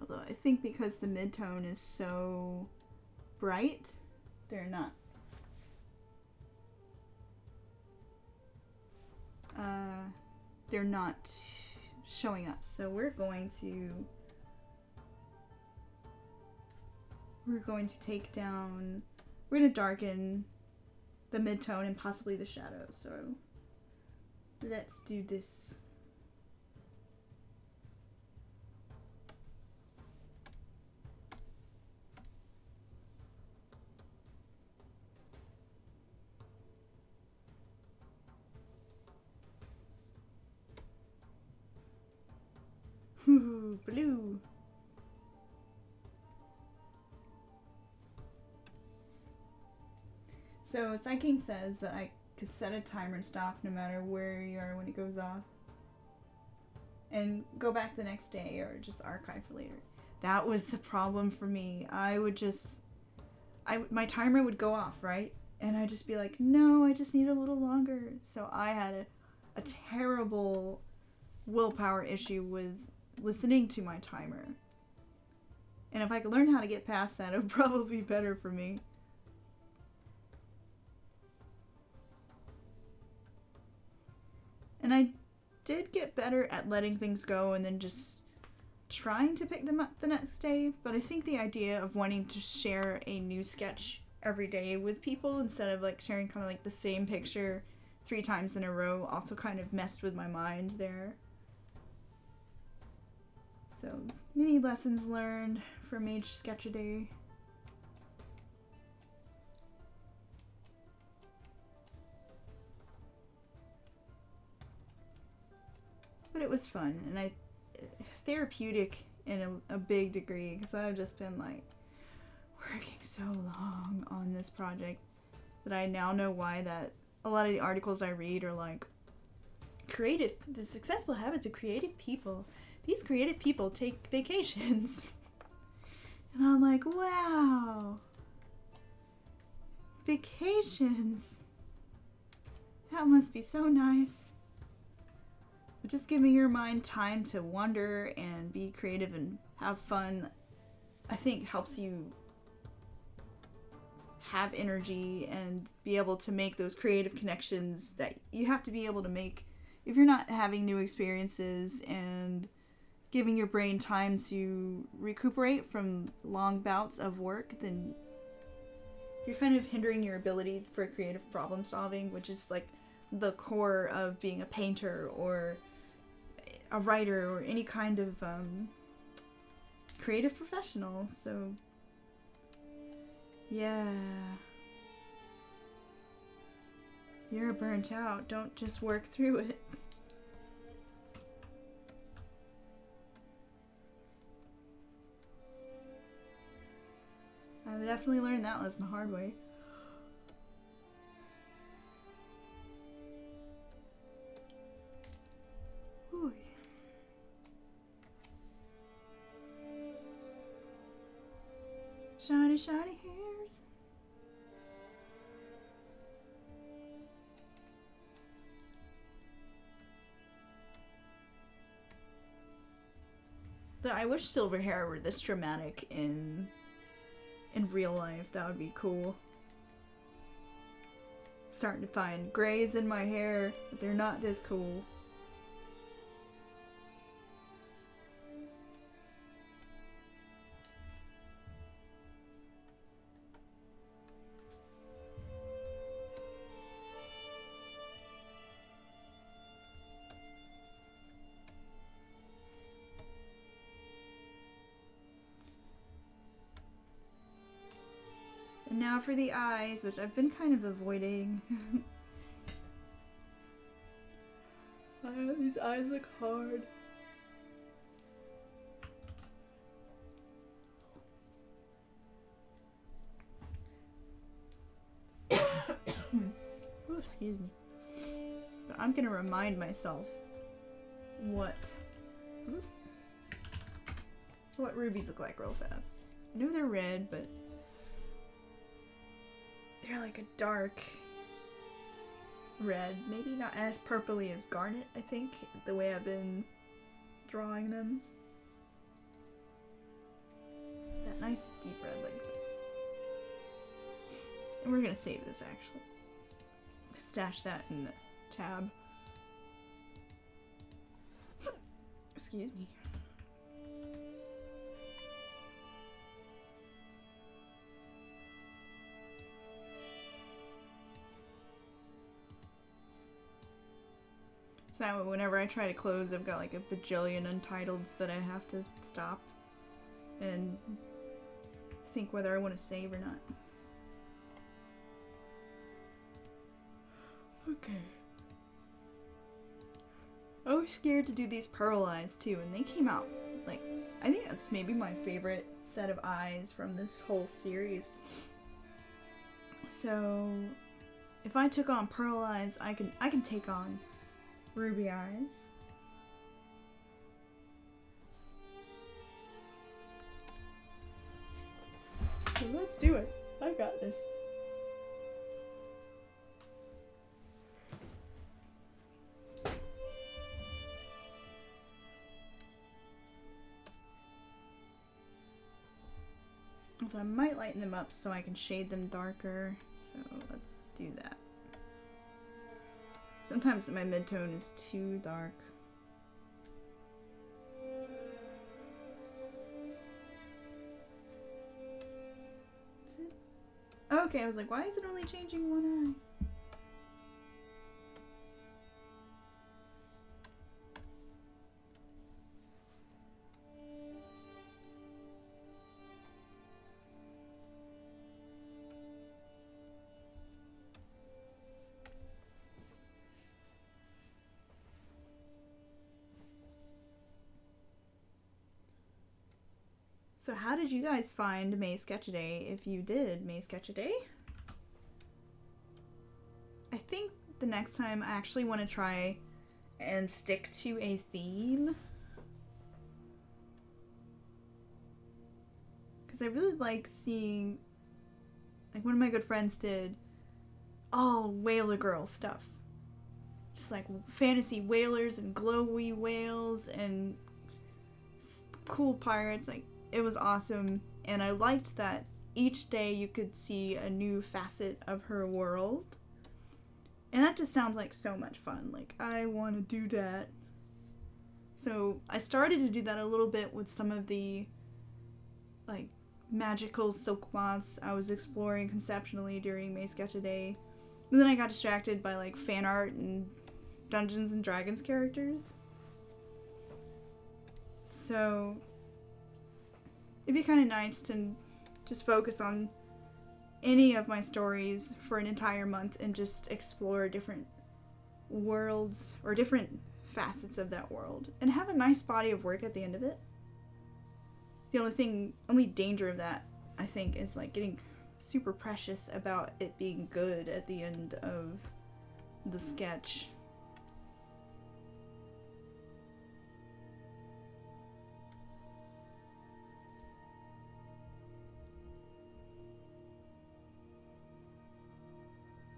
Although I think because the mid-tone is so bright, they're not showing up. So we're going to take down, we're going to darken the mid-tone and possibly the shadows. So let's do this. Blue. So Psyking says that I could set a timer and stop no matter where you are when it goes off. And go back the next day or just archive for later. That was the problem for me. My timer would go off, right? And I'd just be like, no, I just need a little longer. So I had a terrible willpower issue with listening to my timer. And if I could learn how to get past that, it would probably be better for me. And I did get better at letting things go and then just trying to pick them up the next day, but I think the idea of wanting to share a new sketch every day with people instead of like sharing kind of like the same picture 3 times in a row also kind of messed with my mind there. So, many lessons learned from each sketch a day. But it was fun, and therapeutic in a big degree, because I've just been like working so long on this project that I now know why that a lot of the articles I read are like, the successful habits of creative people. These creative people take vacations. And I'm like, wow. Vacations. That must be so nice. But just giving your mind time to wander and be creative and have fun, I think helps you have energy and be able to make those creative connections that you have to be able to make if you're not having new experiences and giving your brain time to recuperate from long bouts of work. Then you're kind of hindering your ability for creative problem solving, which is like the core of being a painter or a writer or any kind of creative professional. So yeah, you're burnt out. Don't just work through it. I definitely learned that lesson the hard way. Ooh. Shiny, shiny hairs. I wish silver hair were this dramatic in real life. That would be cool. Starting to find grays in my hair, but they're not this cool. And now for the eyes, which I've been kind of avoiding. These eyes look hard. Ooh, excuse me. But I'm gonna remind myself what rubies look like real fast. I know they're red, but they're like a dark red. Maybe not as purpley as garnet, I think, the way I've been drawing them. That nice deep red like this. And we're gonna save this actually. Stash that in the tab. Excuse me. So that way whenever I try to close, I've got like a bajillion untitles that I have to stop and think whether I want to save or not. Okay. I was scared to do these pearl eyes too, and they came out like, I think that's maybe my favorite set of eyes from this whole series. So if I took on pearl eyes, I can take on ruby eyes. So let's do it. I got this. I might lighten them up so I can shade them darker. So let's do that. Sometimes my midtone is too dark. Okay, I was like, why is it only changing one eye? So how did you guys find May Sketchaday, if you did May Sketchaday? I think the next time I actually want to try and stick to a theme. Because I really like seeing Like, one of my good friends did all Whaler Girl stuff. Just like fantasy whalers and glowy whales and cool pirates. Like, it was awesome. And I liked that each day you could see a new facet of her world. And that just sounds like so much fun. Like, I want to do that. So I started to do that a little bit with some of the, like, magical silk moths I was exploring conceptually during May Sketch a Day. And then I got distracted by, like, fan art and Dungeons and Dragons characters. So it'd be kind of nice to just focus on any of my stories for an entire month and just explore different worlds or different facets of that world and have a nice body of work at the end of it. The only danger of that, I think, is like getting super precious about it being good at the end of the sketch.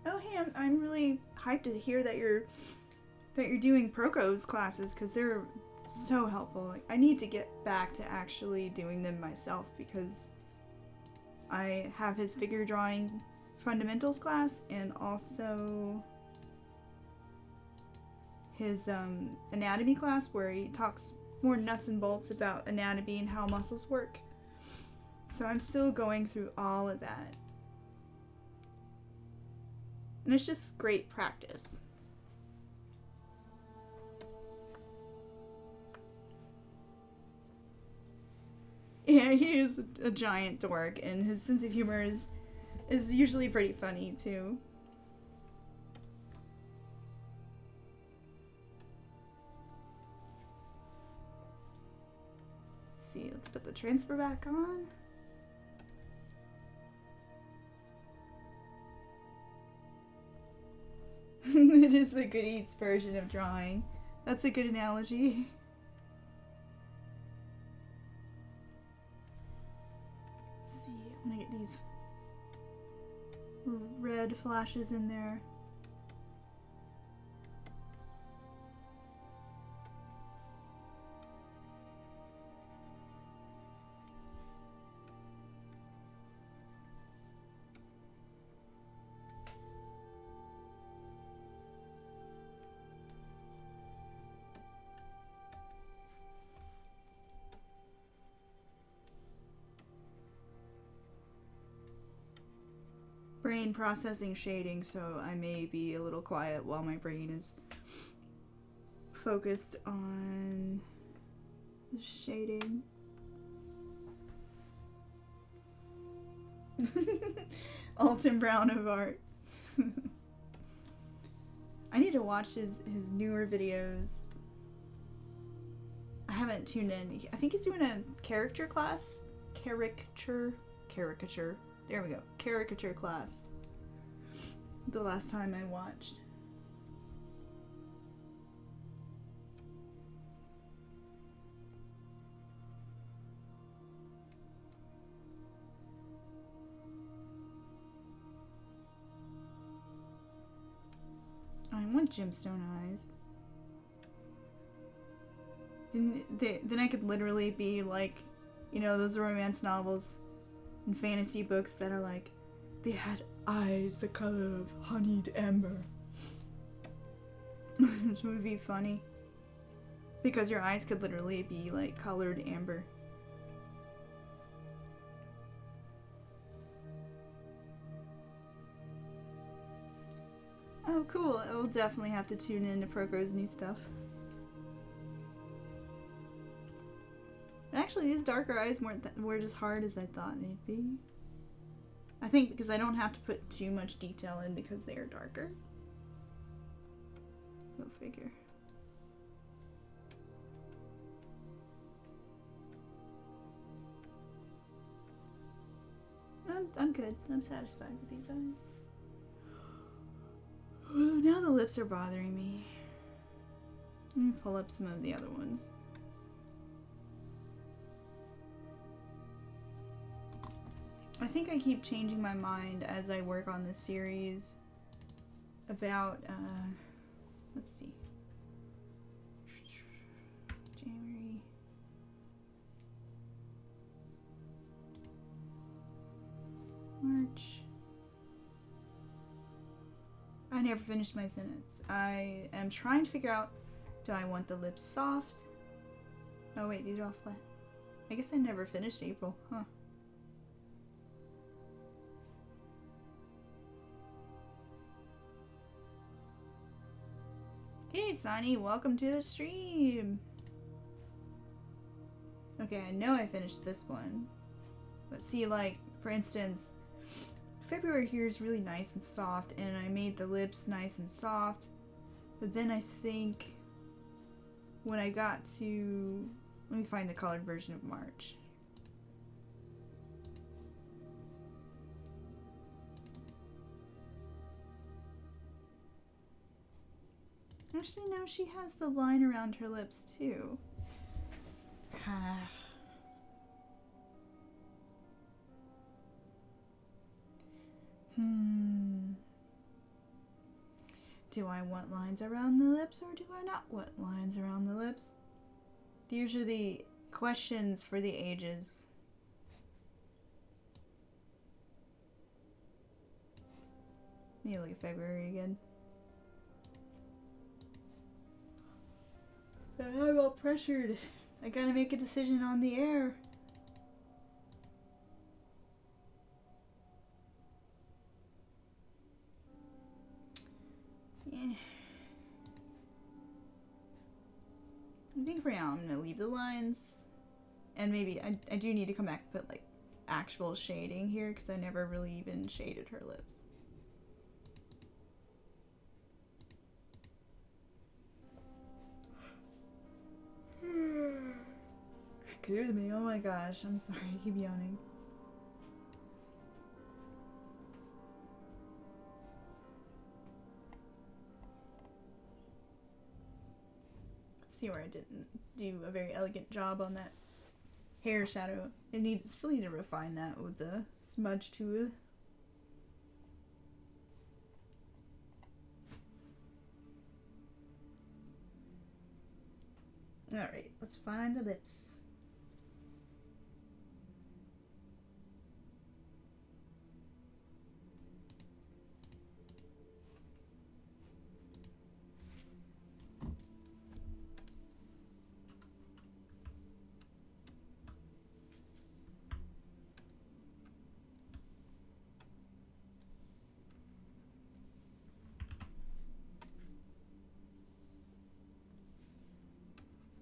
Oh, hey, I'm really hyped to hear that you're doing Prokos classes, because they're so helpful. Like, I need to get back to actually doing them myself, because I have his figure drawing fundamentals class and also his anatomy class, where he talks more nuts and bolts about anatomy and how muscles work. So I'm still going through all of that. And it's just great practice. Yeah, he is a giant dork, and his sense of humor is usually pretty funny, too. Let's see, let's put the transfer back on. It is the Good Eats version of drawing. That's a good analogy. Let's see, I'm gonna get these red flashes in there. Brain processing shading, so I may be a little quiet while my brain is focused on the shading. Alton Brown of art. I need to watch his newer videos. I haven't tuned in. I think he's doing a caricature class. Caricature. There we go. Caricature class. The last time I watched. I want gemstone eyes. Then I could literally be like, you know, those romance novels and fantasy books that are like, they had eyes the color of honeyed amber. Which would be funny. Because your eyes could literally be like colored amber. Oh, cool. I will definitely have to tune in to Prokos' new stuff. Actually, these darker eyes weren't as hard as I thought they'd be. I think because I don't have to put too much detail in because they are darker. Go figure. I'm good. I'm satisfied with these eyes. Ooh, now the lips are bothering me. Let me pull up some of the other ones. I think I keep changing my mind as I work on this series about, let's see, January, March. I never finished my sentence. I am trying to figure out, do I want the lips soft? Oh wait, these are all flat. I guess I never finished April, huh? Hey Sonny, welcome to the stream! Okay, I know I finished this one. But see, like, for instance, February here is really nice and soft, and I made the lips nice and soft. But then I think when I got to... Let me find the colored version of March. Actually, no, she has the line around her lips, too. Do I want lines around the lips, or do I not want lines around the lips? These are the questions for the ages. Let me look at February again. I'm all pressured. I gotta make a decision on the air. Yeah. I think for now I'm gonna leave the lines. And maybe I do need to come back and put like actual shading here because I never really even shaded her lips. Excuse me, oh my gosh, I'm sorry, I keep yawning. Let's see where I didn't do a very elegant job on that hair shadow. Still need to refine that with the smudge tool. Alright, let's find the lips.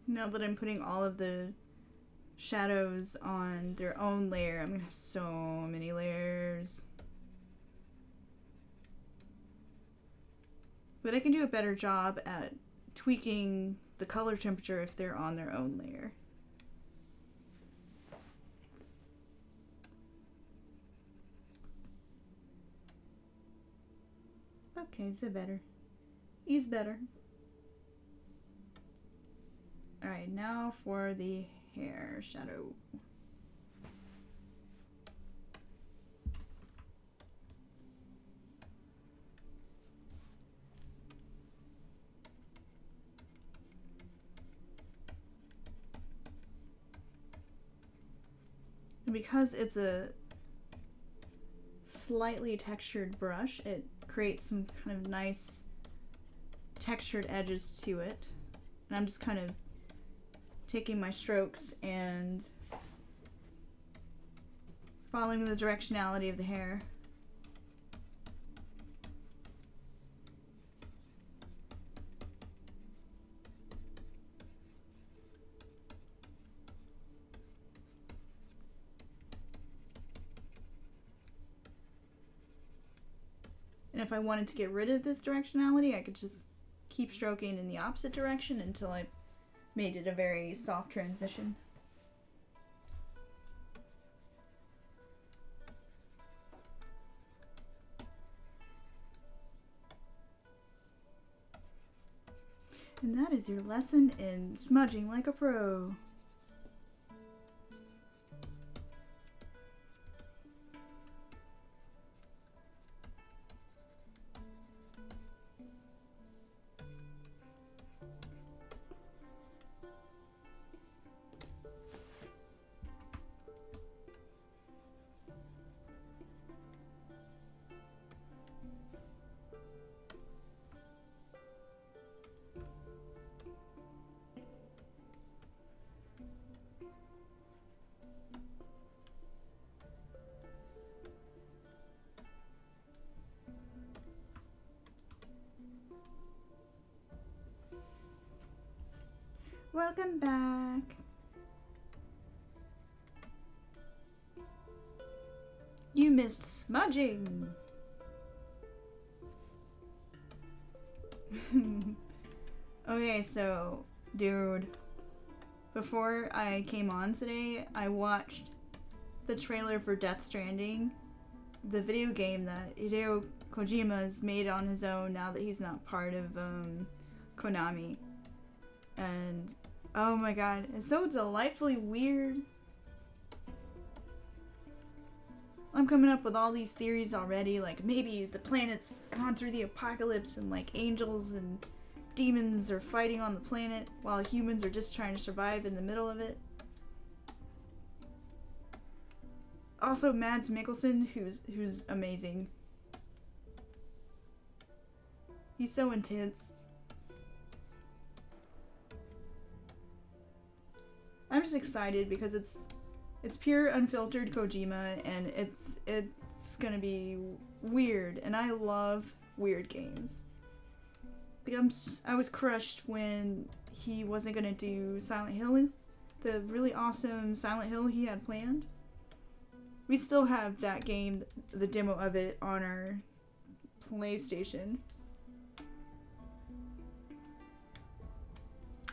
Now that I'm putting all of the shadows on their own layer, I'm gonna have so many layers. But I can do a better job at tweaking the color temperature if they're on their own layer. Okay, is it better? Is better. Alright, now for the hair shadow. And because it's a slightly textured brush, it creates some kind of nice textured edges to it. And I'm just kind of taking my strokes and following the directionality of the hair. And if I wanted to get rid of this directionality, I could just keep stroking in the opposite direction until I made it a very soft transition. And that is your lesson in smudging like a pro. welcome back. You missed smudging. Okay, so, dude, before I came on today, I watched the trailer for Death Stranding, the video game that Hideo Kojima's made on his own now that he's not part of Konami. And oh my god, it's so delightfully weird. I'm coming up with all these theories already, like maybe the planet's gone through the apocalypse and like angels and demons are fighting on the planet while humans are just trying to survive in the middle of it. Also, Mads Mikkelsen, who's amazing. He's so intense. I'm just excited because it's pure unfiltered Kojima and it's gonna be weird, and I love weird games. Like I was crushed when he wasn't gonna do Silent Hill, the really awesome Silent Hill he had planned. We still have that game, the demo of it, on our PlayStation.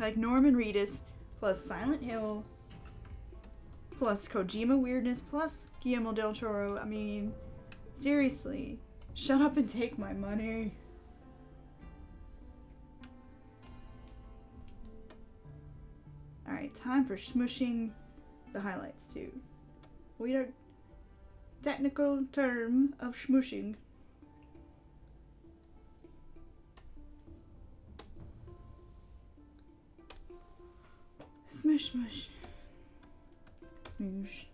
Like Norman Reedus plus Silent Hill plus Kojima weirdness plus Guillermo del Toro. I mean, seriously, shut up and take my money. Alright, time for smushing the highlights too. Weird technical term of smushing. Smush, smush. Smoosh.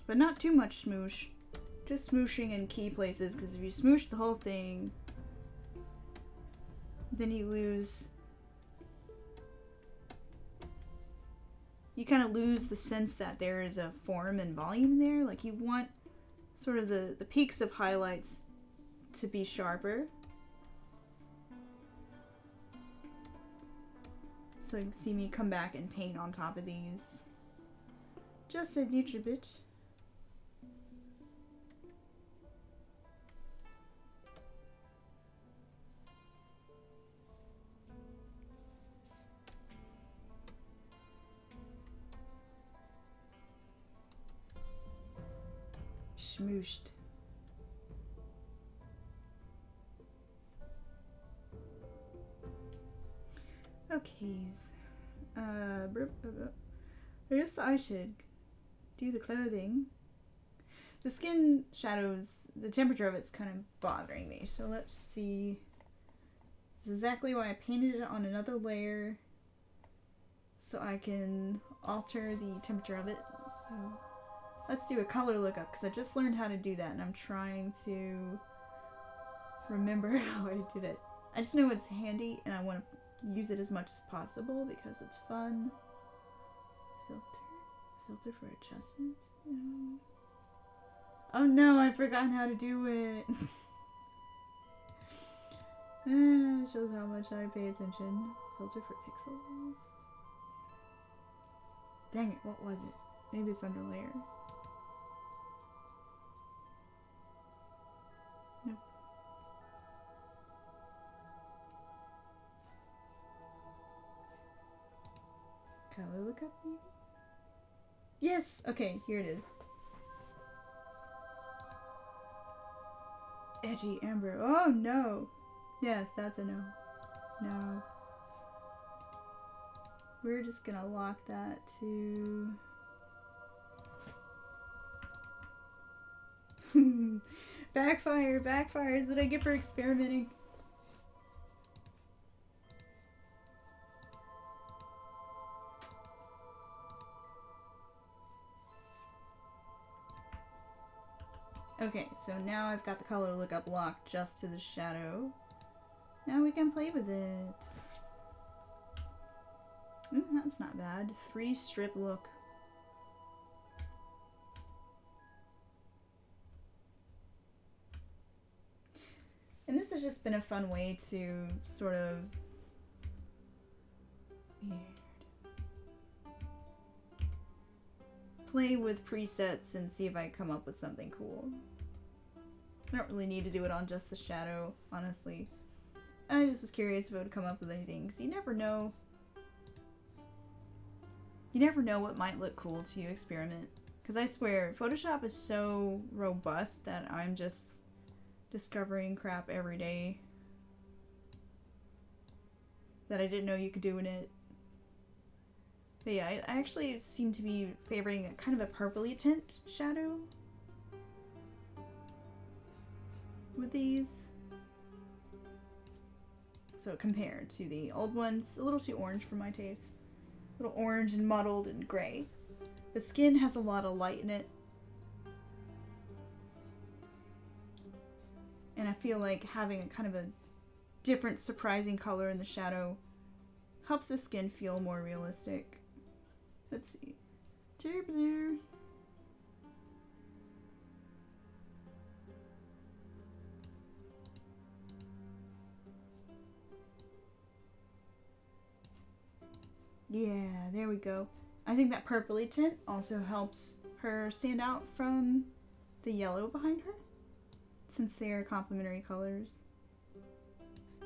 But not too much smoosh. Just smooshing in key places, because if you smoosh the whole thing, then you lose. You kind of lose the sense that there is a form and volume there. Like you want sort of the peaks of highlights to be sharper. So you can see me come back and paint on top of these. Just a little bit. Smooshed. Okays. I guess I should do the clothing. The skin shadows, the temperature of it's kind of bothering me. So let's see. This is exactly why I painted it on another layer, so I can alter the temperature of it. So let's do a color lookup, because I just learned how to do that and I'm trying to remember how I did it. I just know it's handy and I want to use it as much as possible because it's fun. Filter for adjustments? No. Oh no, I've forgotten how to do it. Shows how much I pay attention. Filter for pixels. Dang it, what was it? Maybe it's under layer. Nope. Color lookup maybe? Yes! Okay, here it is. Edgy amber. Oh no! Yes, that's a no. No. We're just gonna lock that to... Backfire! Backfire is what I get for experimenting. Okay, so now I've got the color lookup locked just to the shadow. Now we can play with it. That's not bad. 3-strip look. just been a fun way to sort of play with presets and see if I come up with something cool. I don't really need to do it on just the shadow, honestly. I just was curious if I would come up with anything, because you never know. You never know what might look cool to you. Experiment. Because I swear, Photoshop is so robust that I'm just discovering crap every day that I didn't know you could do in it. But yeah, I actually seem to be favoring a kind of a purpley tint shadow with these. So compared to the old ones, a little too orange for my taste. A little orange and mottled and gray. The skin has a lot of light in it. And I feel like having a kind of a different, surprising color in the shadow helps the skin feel more realistic. Let's see. Yeah, there we go. I think that purpley tint also helps her stand out from the yellow behind her, since they are complementary colors.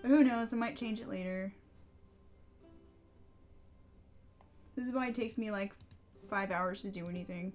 But who knows, I might change it later. This is why it takes me like 5 hours to do anything.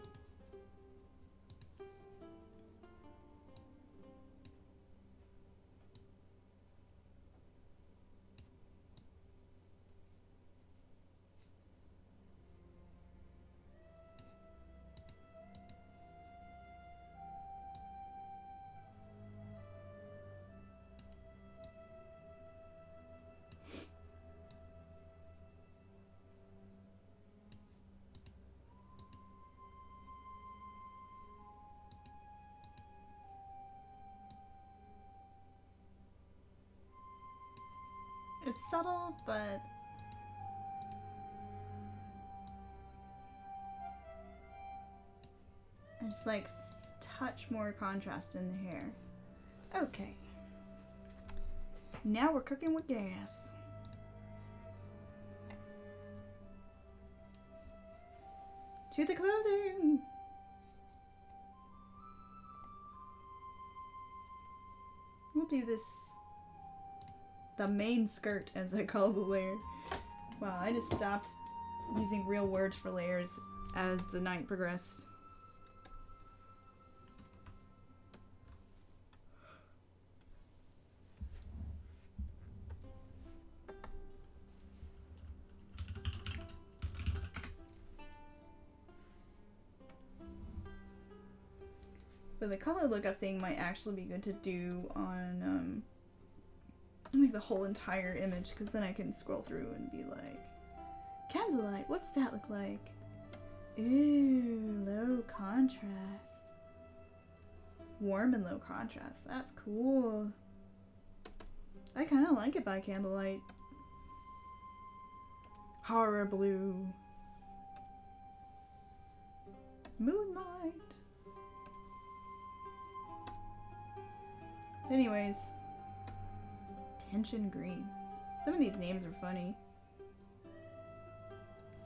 It's subtle, but I just like touch more contrast in the hair. Okay. Now we're cooking with gas. To the clothing! We'll do this, the main skirt, as I call the layer. Wow, I just stopped using real words for layers as the night progressed. But the color lookup thing might actually be good to do on like the whole entire image, because then I can scroll through and be like, candlelight, what's that look like? Ooh, low contrast. Warm and low contrast. That's cool. I kind of like it by candlelight. Horror blue. Moonlight. Anyways, tension green. Some of these names are funny.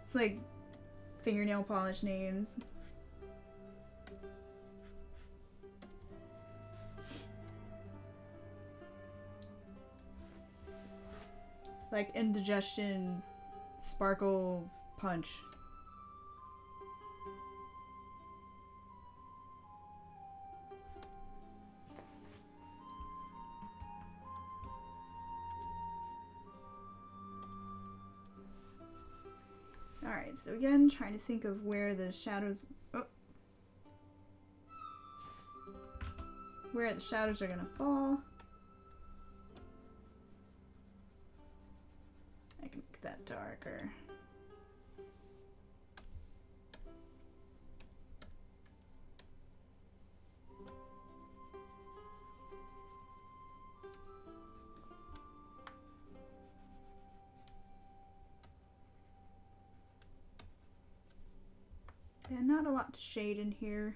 It's like fingernail polish names. Like indigestion, sparkle, punch. Alright, so again, trying to think of where the shadows... Oh. Where the shadows are gonna fall. I can make that darker. Yeah, not a lot to shade in here.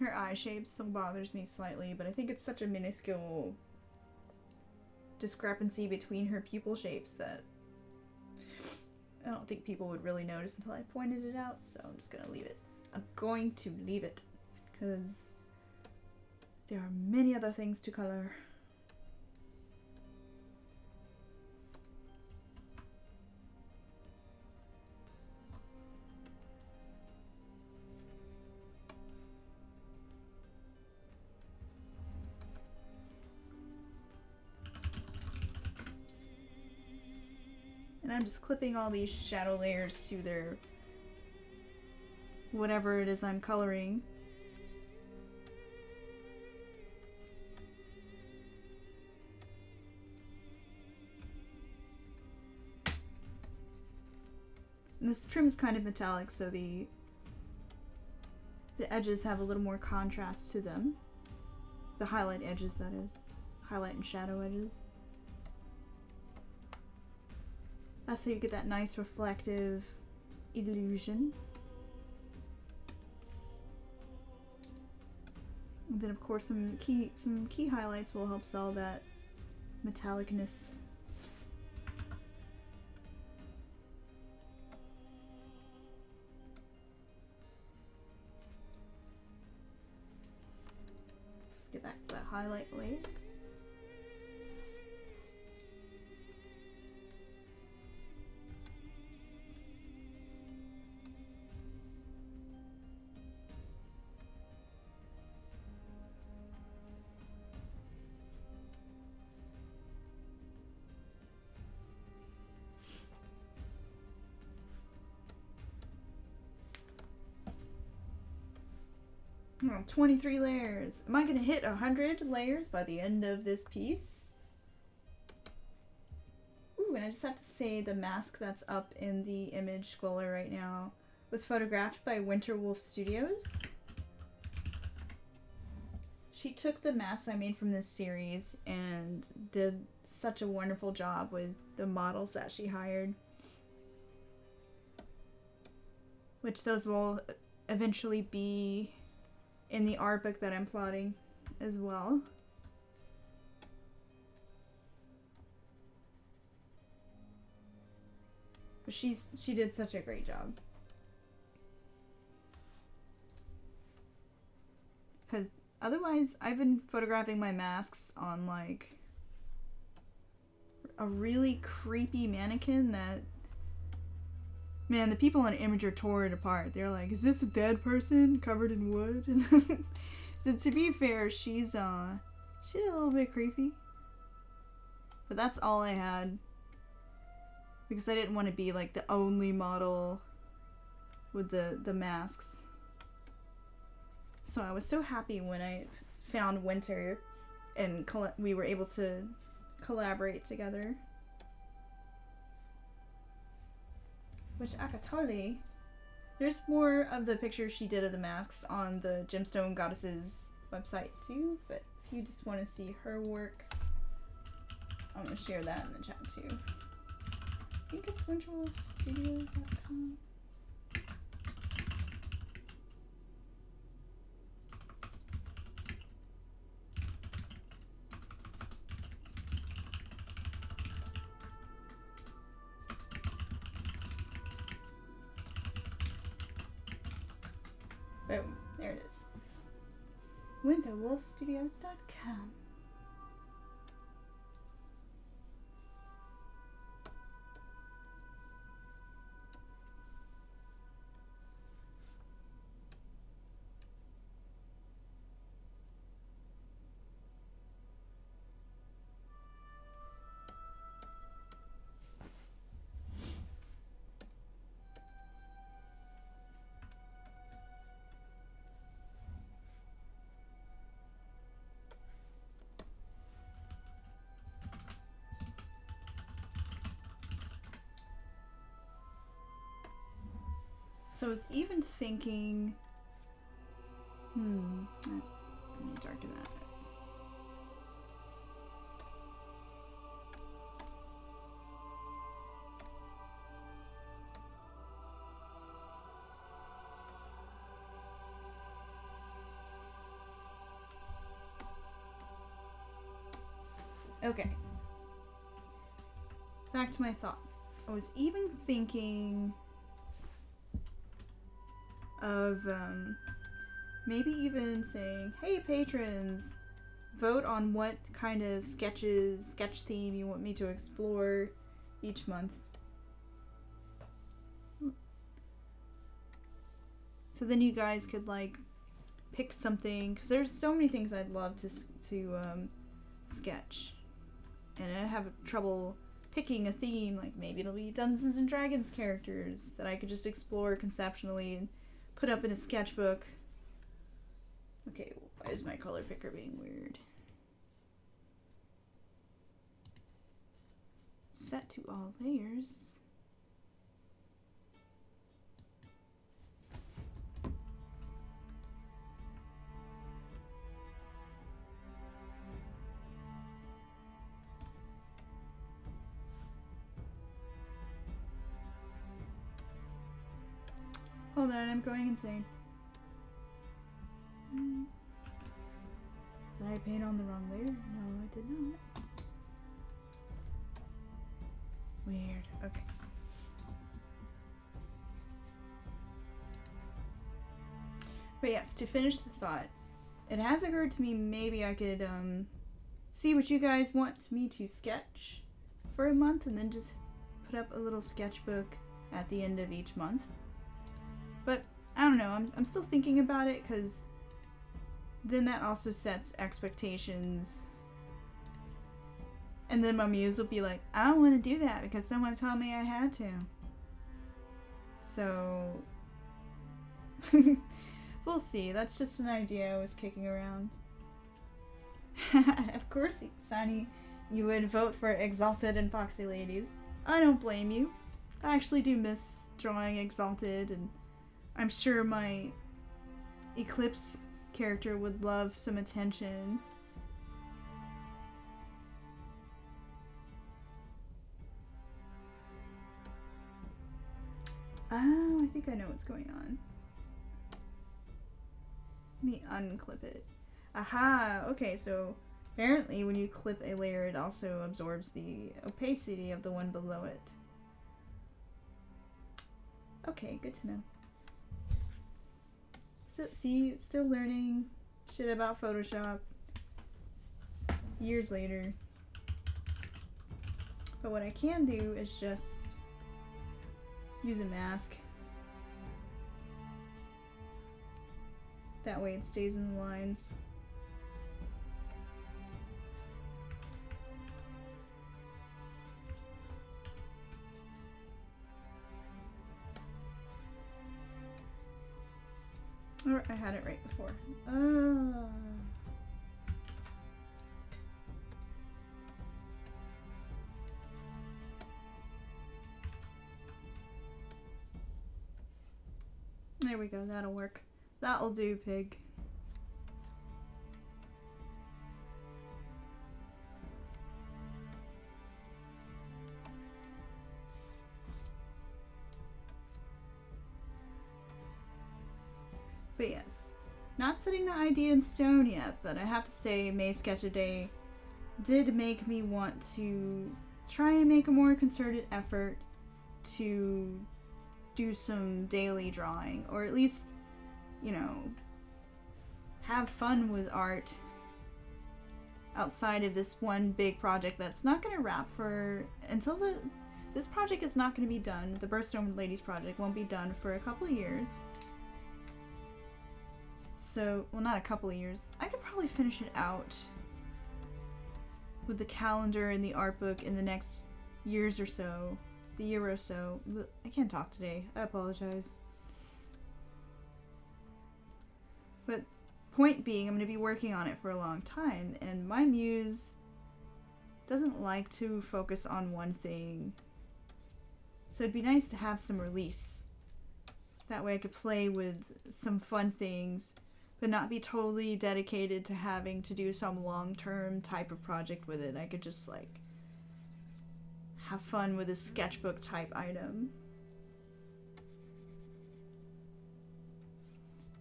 Her eye shape still bothers me slightly, but I think it's such a minuscule discrepancy between her pupil shapes that I don't think people would really notice until I pointed it out, so I'm just gonna leave it. I'm going to leave it, because there are many other things to color. And I'm just clipping all these shadow layers to their whatever it is I'm coloring. And this trim is kind of metallic, so the edges have a little more contrast to them. The highlight edges, that is. Highlight and shadow edges. That's how you get that nice reflective illusion. And then of course some key highlights will help sell that metallicness. Let's get back to that highlight layer. Oh, 23 layers. Am I gonna hit 100 layers by the end of this piece? Ooh, and I just have to say the mask that's up in the image scroller right now was photographed by Winterwolf Studios. She took the masks I made from this series and did such a wonderful job with the models that she hired. Which those will eventually be in the art book that I'm plotting as well. But she did such a great job. Because otherwise, I've been photographing my masks on like a really creepy mannequin that, man, the people on Imager tore it apart. They're like, is this a dead person covered in wood? So to be fair, she's a little bit creepy. But that's all I had. Because I didn't want to be like the only model with the masks. So I was so happy when I found Winter and we were able to collaborate together. Which Akatole, there's more of the pictures she did of the masks on the Gemstone Goddesses website too, but if you just want to see her work, I'm going to share that in the chat too. I think it's winterwolfstudios.com. Boom, there it is. winterwolfstudios.com. So I was even thinking, let me darken that. Okay. Back to my thought. I was even thinking of maybe even saying, hey patrons, vote on what kind of sketch theme you want me to explore each month. So then you guys could like pick something, because there's so many things I'd love to sketch, and I have trouble picking a theme. Like maybe it'll be Dungeons and Dragons characters that I could just explore conceptually and put up in a sketchbook. Okay, why is my color picker being weird? Set to all layers. Hold on, I'm going insane. Did I paint on the wrong layer? No, I did not. Weird. Okay. But yes, to finish the thought, it has occurred to me maybe I could see what you guys want me to sketch for a month and then just put up a little sketchbook at the end of each month. But I don't know, I'm still thinking about it, because then that also sets expectations. And then my muse will be like, I don't want to do that because someone told me I had to. So we'll see. That's just an idea I was kicking around. Of course, Sunny, you would vote for Exalted and Foxy Ladies. I don't blame you. I actually do miss drawing Exalted, and I'm sure my Eclipse character would love some attention. Oh, I think I know what's going on. Let me unclip it. Aha! Okay, so apparently when you clip a layer, it also absorbs the opacity of the one below it. Okay, good to know. Still learning shit about Photoshop years later. But what I can do is just use a mask. That way it stays in the lines. Or I had it right before. There we go, that'll work. That'll do, pig. But yes, not setting the idea in stone yet, but I have to say May Sketch a Day did make me want to try and make a more concerted effort to do some daily drawing, or at least, you know, have fun with art outside of this one big project that's not going to wrap for until this project is not going to be done. The Birthstone Ladies project won't be done for a couple of years. So, well, not a couple of years. I could probably finish it out with the calendar and the art book in the next years or so. The year or so. I can't talk today. I apologize. But point being, I'm going to be working on it for a long time, and my muse doesn't like to focus on one thing. So it'd be nice to have some release. That way I could play with some fun things, but not be totally dedicated to having to do some long-term type of project with it. I could just, like, have fun with a sketchbook type item.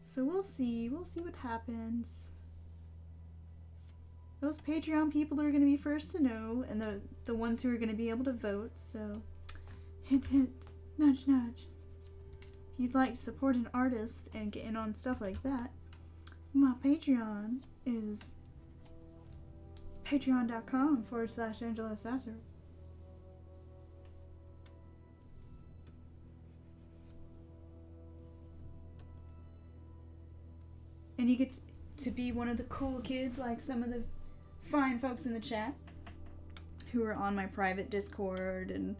So we'll see what happens. those Patreon people are going to be first to know, and the ones who are going to be able to vote. So, hint, hint, nudge, nudge. If you'd like to support an artist and get in on stuff like that, my Patreon is patreon.com/Angela Sasser. And you get to be one of the cool kids like some of the fine folks in the chat who are on my private Discord and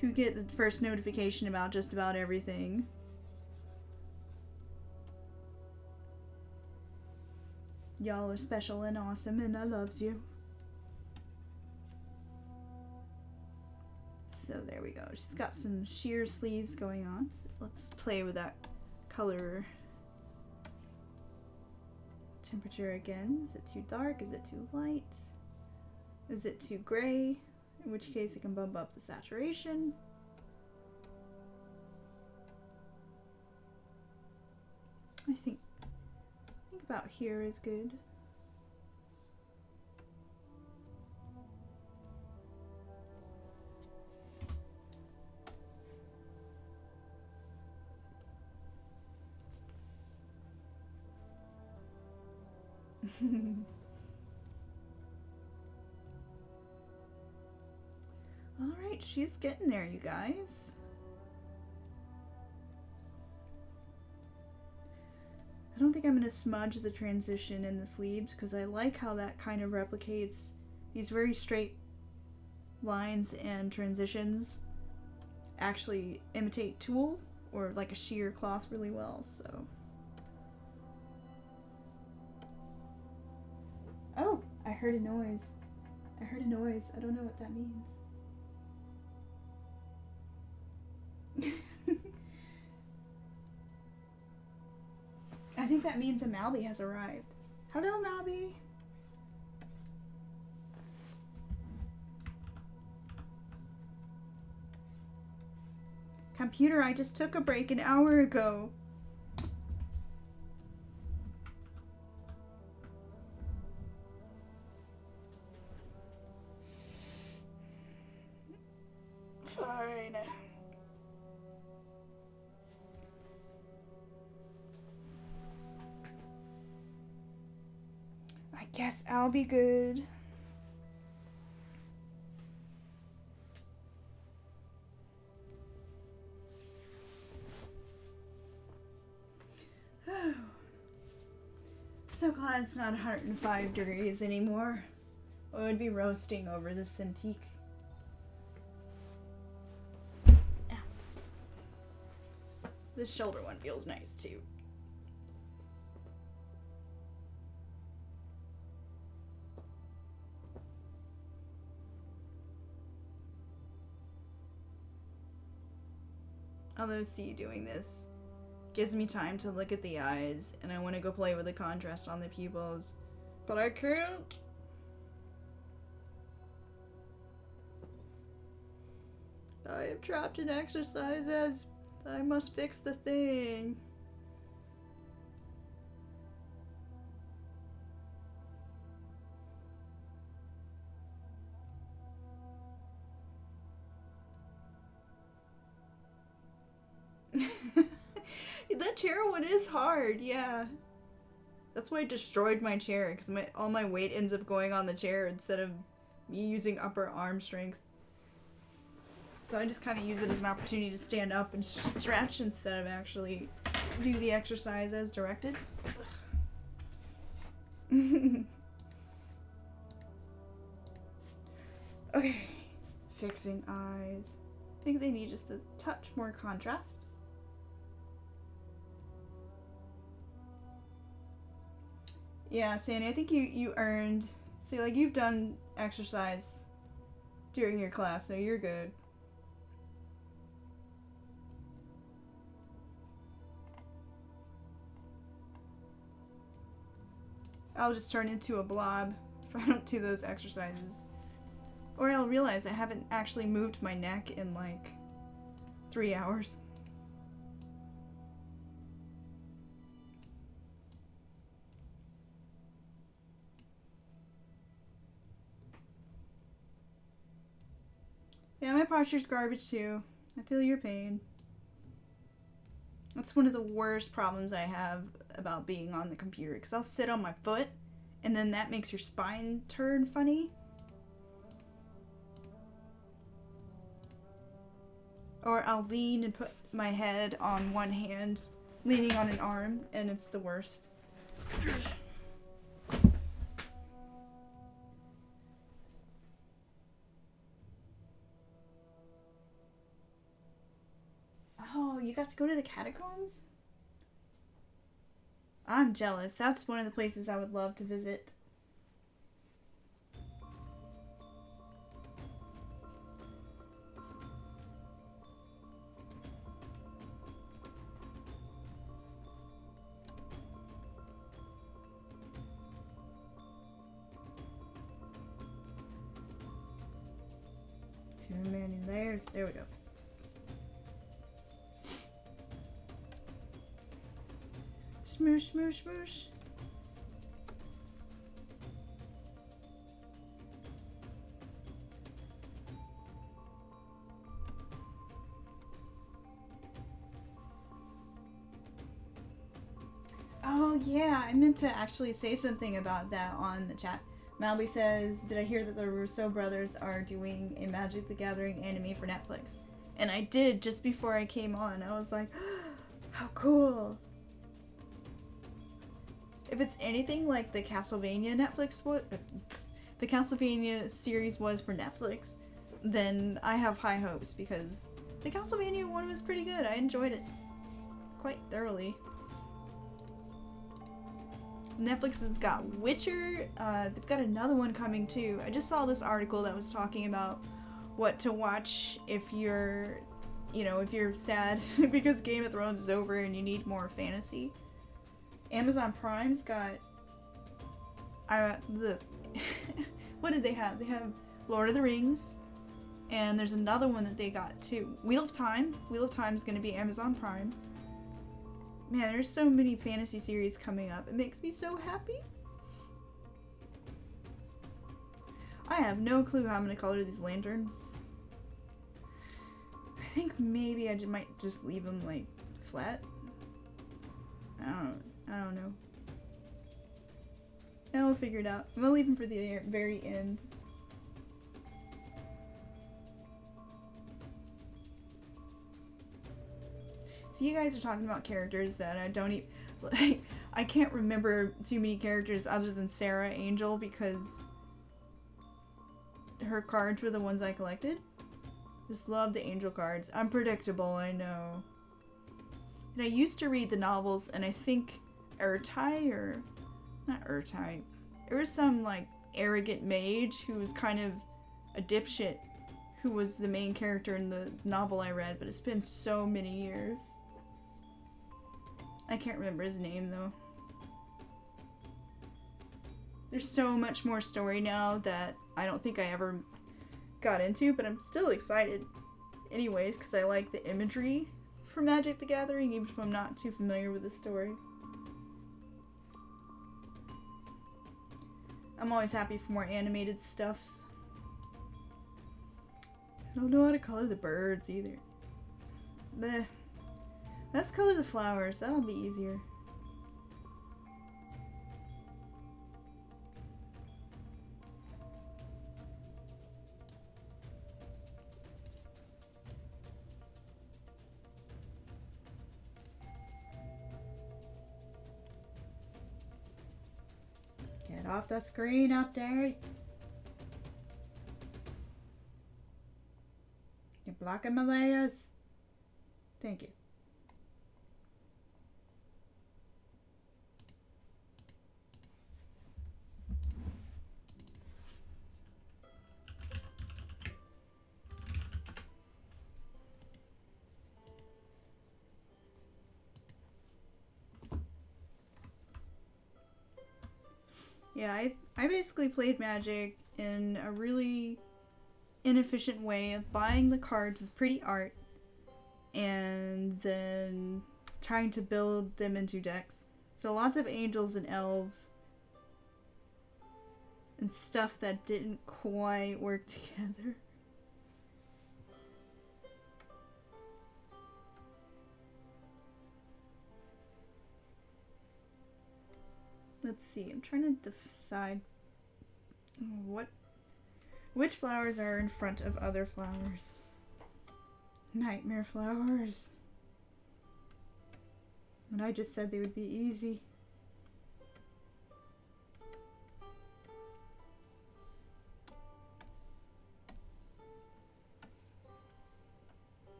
who get the first notification about just about everything. Y'all are special and awesome, and I loves you. So there we go. She's got some sheer sleeves going on. Let's play with that color temperature again. Is it too dark? Is it too light? Is it too gray? In which case I can bump up the saturation. I think about here is good. Alright, she's getting there, you guys. I don't think I'm going to smudge the transition in the sleeves because I like how that kind of replicates these very straight lines and transitions actually imitate tulle or like a sheer cloth really well, so. Oh, I heard a noise. I heard a noise. I don't know what that means. I think that means a Malby has arrived. Hello, Malby. Computer, I just took a break an hour ago. Fine. I guess I'll be good. So glad it's not 105 degrees anymore. I would be roasting over this Cintiq. Ow. This shoulder one feels nice too. Although, see, doing this gives me time to look at the eyes, and I want to go play with the contrast on the pupils, but I can't. I am trapped in exercises. I must fix the thing. That chair one is hard, yeah. That's why I destroyed my chair, because all my weight ends up going on the chair instead of me using upper arm strength. So I just kind of use it as an opportunity to stand up and stretch instead of actually do the exercise as directed. Okay, fixing eyes. I think they need just a touch more contrast. Yeah, Sandy, I think you earned, see, like, you've done exercise during your class, so you're good. I'll just turn into a blob if I don't do those exercises. Or I'll realize I haven't actually moved my neck in, like, 3 hours. Yeah, my posture's garbage too. I feel your pain. That's one of the worst problems I have about being on the computer, because I'll sit on my foot and then that makes your spine turn funny. Or I'll lean and put my head on one hand, leaning on an arm, and it's the worst. Oh, you got to go to the catacombs? I'm jealous. That's one of the places I would love to visit. Too many layers. There we go. Smoosh, smoosh, smoosh. Oh yeah, I meant to actually say something about that on the chat. Malby says, did I hear that the Russo brothers are doing a Magic the Gathering anime for Netflix? And I did just before I came on. I was like, how cool. If it's anything like the Castlevania the Castlevania series was for Netflix, then I have high hopes, because the Castlevania one was pretty good. I enjoyed it quite thoroughly. Netflix has got Witcher. They've got another one coming too. I just saw this article that was talking about what to watch if you're, if you're sad because Game of Thrones is over and you need more fantasy. Amazon Prime's got what did they have? They have Lord of the Rings, and there's another one that they got too. Wheel of Time. Wheel of Time is going to be Amazon Prime. Man, there's so many fantasy series coming up. It makes me so happy. I have no clue how I'm going to color these lanterns. I think maybe I might just leave them like flat. I don't know. I'll figure it out. I'm gonna leave them for the very end. So you guys are talking about characters that I don't even... Like, I can't remember too many characters other than Sarah Angel, because her cards were the ones I collected. Just love the Angel cards. Unpredictable, I know. And I used to read the novels, and I think Ertai, or not Ertai, there was some like arrogant mage who was kind of a dipshit who was the main character in the novel I read, but it's been so many years. I can't remember his name though. There's so much more story now that I don't think I ever got into, but I'm still excited anyways, because I like the imagery for Magic the Gathering, even if I'm not too familiar with the story. I'm always happy for more animated stuffs. I don't know how to color the birds either. Bleh. Let's color the flowers, that'll be easier. Get off the screen, update! You're blocking my layers. Thank you. Yeah, I basically played Magic in a really inefficient way of buying the cards with pretty art and then trying to build them into decks. So lots of angels and elves and stuff that didn't quite work together. Let's see. I'm trying to decide which flowers are in front of other flowers. Nightmare flowers. And I just said they would be easy.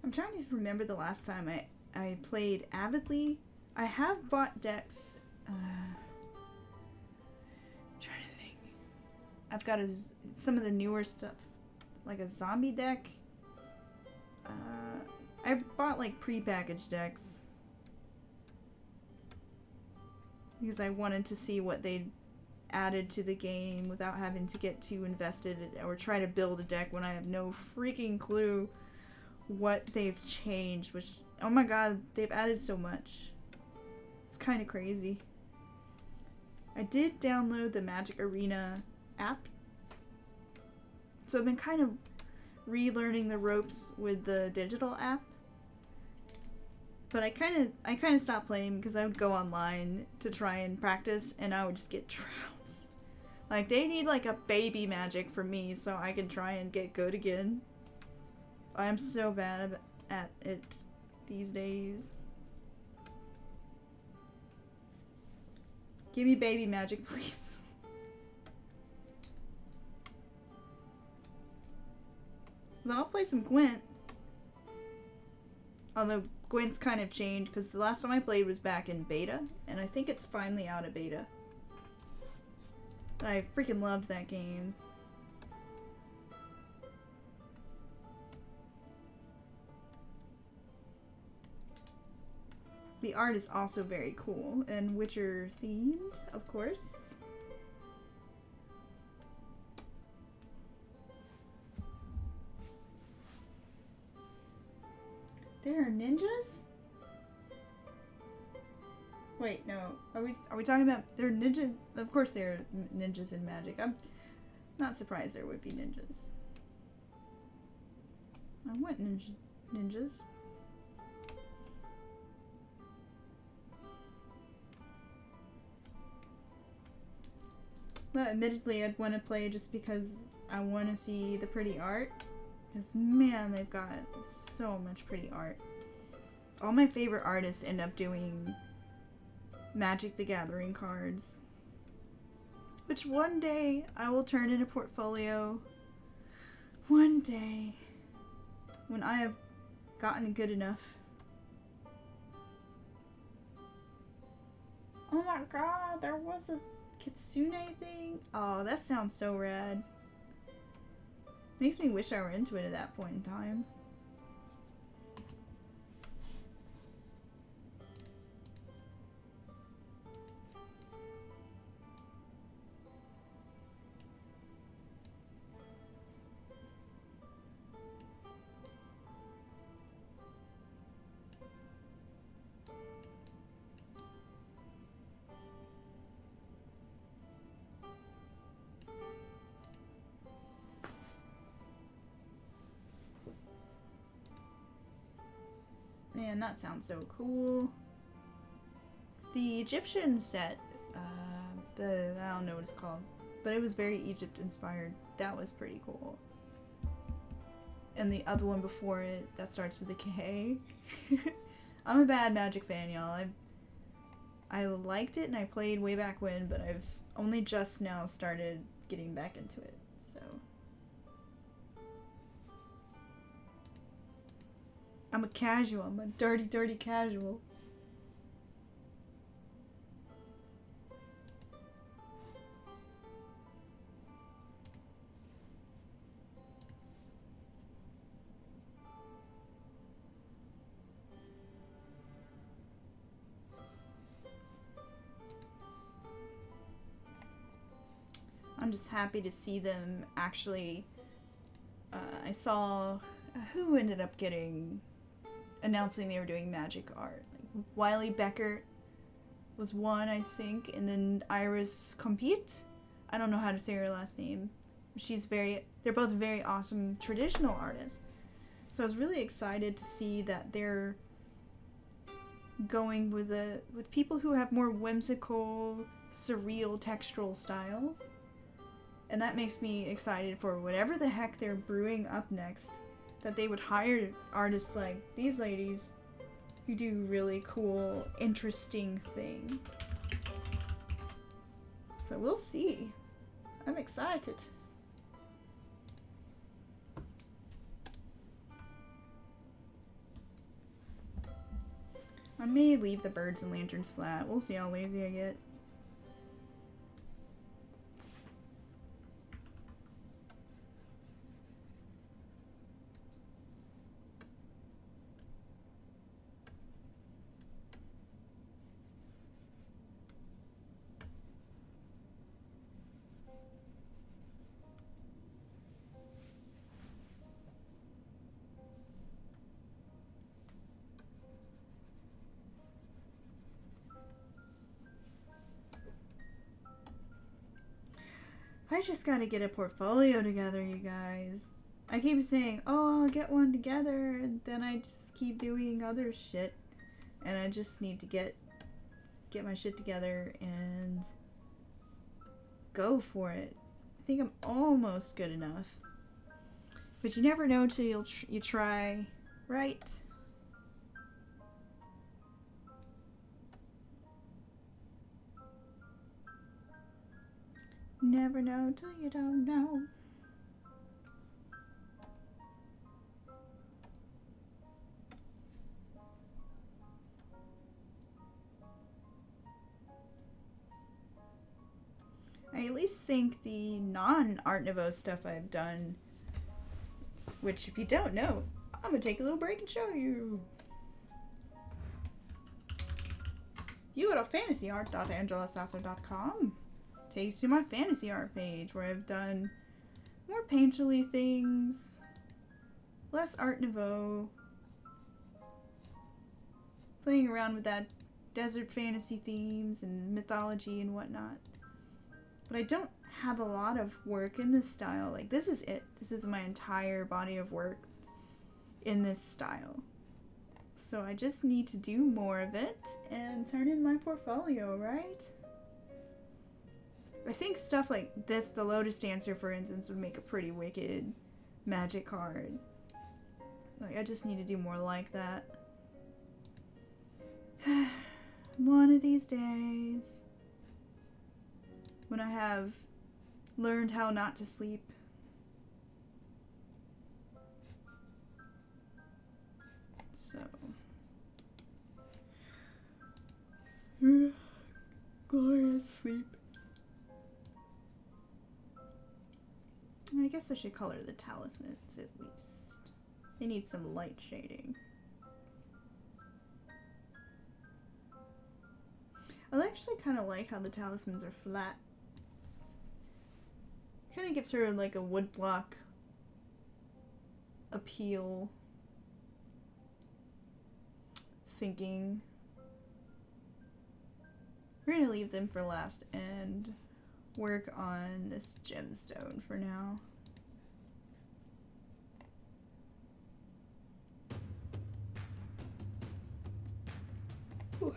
I'm trying to remember the last time I played avidly. I have bought decks. Trying to think. I've got some of the newer stuff, like a zombie deck. I bought like pre-packaged decks because I wanted to see what they'd added to the game without having to get too invested or try to build a deck when I have no freaking clue what they've changed, which, oh my god, they've added so much. It's kind of crazy. I did download the Magic Arena app, so I've been kind of relearning the ropes with the digital app. But I kind of stopped playing because I would go online to try and practice and I would just get trounced. Like, they need like a baby Magic for me so I can try and get good again. I'm so bad at it these days. Give me baby Magic, please. Well, I'll play some Gwent. Although Gwent's kind of changed because the last time I played was back in beta, and I think it's finally out of beta. But I freaking loved that game. The art is also very cool and Witcher themed, of course. There are ninjas? Wait, no. Are we talking about there are ninjas? Of course there are ninjas in Magic. I'm not surprised there would be ninjas. I want ninjas. But admittedly, I'd want to play just because I want to see the pretty art. Because, man, they've got so much pretty art. All my favorite artists end up doing Magic the Gathering cards. Which one day I will turn in a portfolio. One day. When I have gotten good enough. Oh my god, there was a Kitsune thing? Oh, that sounds so rad. Makes me wish I were into it at that point in time. Man, that sounds so cool. The Egyptian set, I don't know what it's called, but it was very Egypt inspired. That was pretty cool. And the other one before it, that starts with a K. I'm a bad Magic fan, y'all. I liked it and I played way back when, but I've only just now started getting back into it, so. I'm a casual. I'm a dirty, dirty casual. I'm just happy to see them actually. I saw who ended up announcing they were doing Magic art. Like Wiley Beckert was one, I think, and then Iris Compete. I don't know how to say her last name. They're both very awesome traditional artists. So I was really excited to see that they're going with people who have more whimsical, surreal textural styles. And that makes me excited for whatever the heck they're brewing up next. That they would hire artists like these ladies who do really cool, interesting things. So we'll see. I'm excited. I may leave the birds and lanterns flat. We'll see how lazy I get. I just gotta get a portfolio together, you guys. I keep saying, oh, I'll get one together, and then I just keep doing other shit. And I just need to get my shit together and go for it. I think I'm almost good enough. But you never know till you try, right? Never know till you don't know. I at least think the non-Art Nouveau stuff I've done, which if you don't know, I'm gonna take a little break and show you. You go to fantasyart.angelasasso.com. Takes you to my fantasy art page where I've done more painterly things, less Art Nouveau, playing around with that desert fantasy themes and mythology and whatnot. But I don't have a lot of work in this style. Like, this is it. This is my entire body of work in this style. So I just need to do more of it and turn in my portfolio, right? I think stuff like this, the Lotus Dancer, for instance, would make a pretty wicked magic card. Like, I just need to do more like that. One of these days, when I have learned how not to sleep. So. Glorious sleep. I guess I should color the talismans at least. They need some light shading. I actually kind of like how the talismans are flat. Kind of gives her like a woodblock appeal. Thinking. We're gonna leave them for last and work on this gemstone for now. Whew.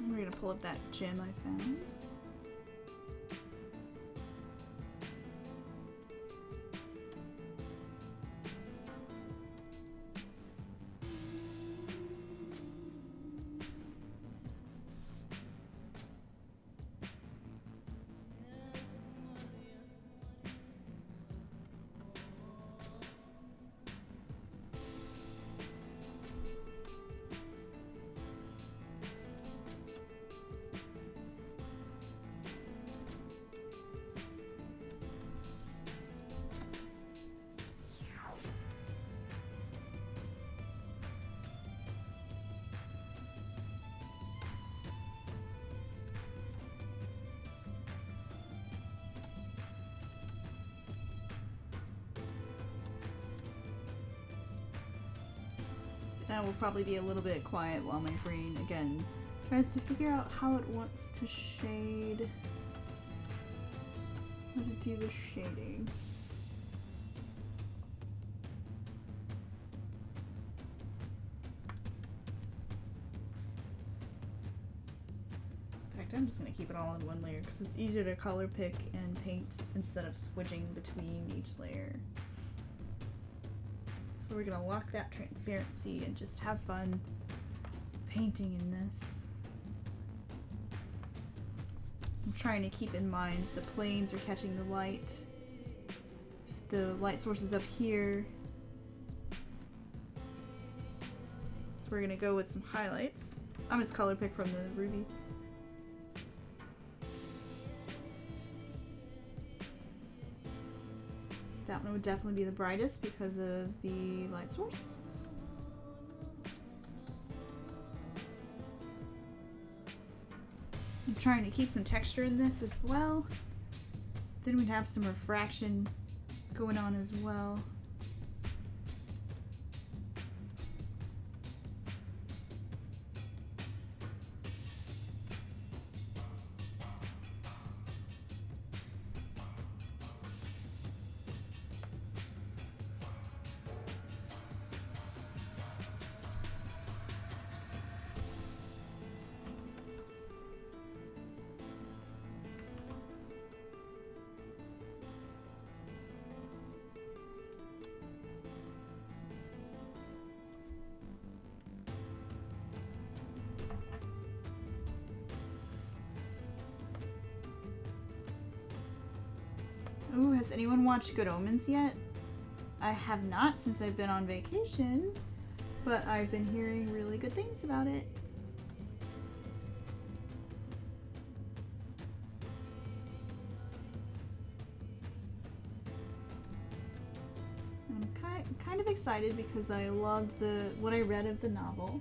We're gonna pull up that gem I found. That will probably be a little bit quiet while my brain, again, tries to figure out how it wants to shade. How to do the shading. In fact, I'm just going to keep it all in one layer because it's easier to color pick and paint instead of switching between each layer. So we're going to lock that transparency and just have fun painting in this. I'm trying to keep in mind the planes are catching the light. If the light source is up here. So we're going to go with some highlights. I'm just color pick from the Ruby. That one would definitely be the brightest because of the light source. I'm trying to keep some texture in this as well. Then we'd have some refraction going on as well. Ooh, has anyone watched Good Omens yet? I have not since I've been on vacation, but I've been hearing really good things about it. I'm kind of excited because I loved what I read of the novel.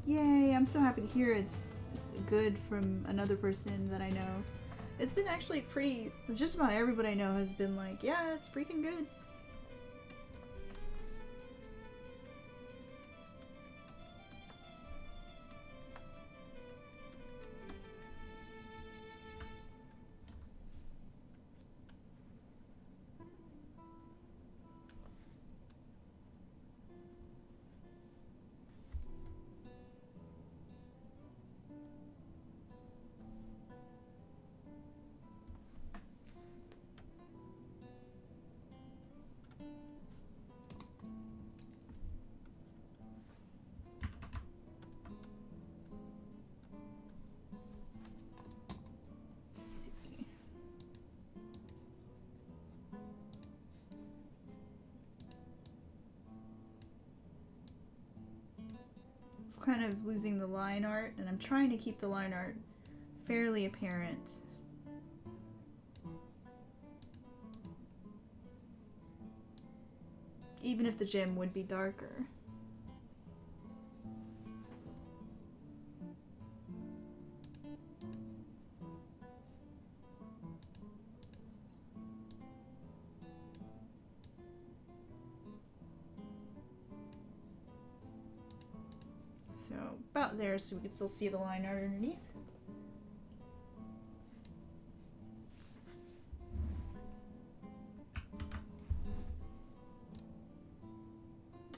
Yay, I'm so happy to hear it's good from another person that I know. It's been actually pretty, just about everybody I know has been like, yeah, it's freaking good. Kind of losing the line art, and I'm trying to keep the line art fairly apparent. Even if the gem would be darker. So about there, so we can still see the line art underneath.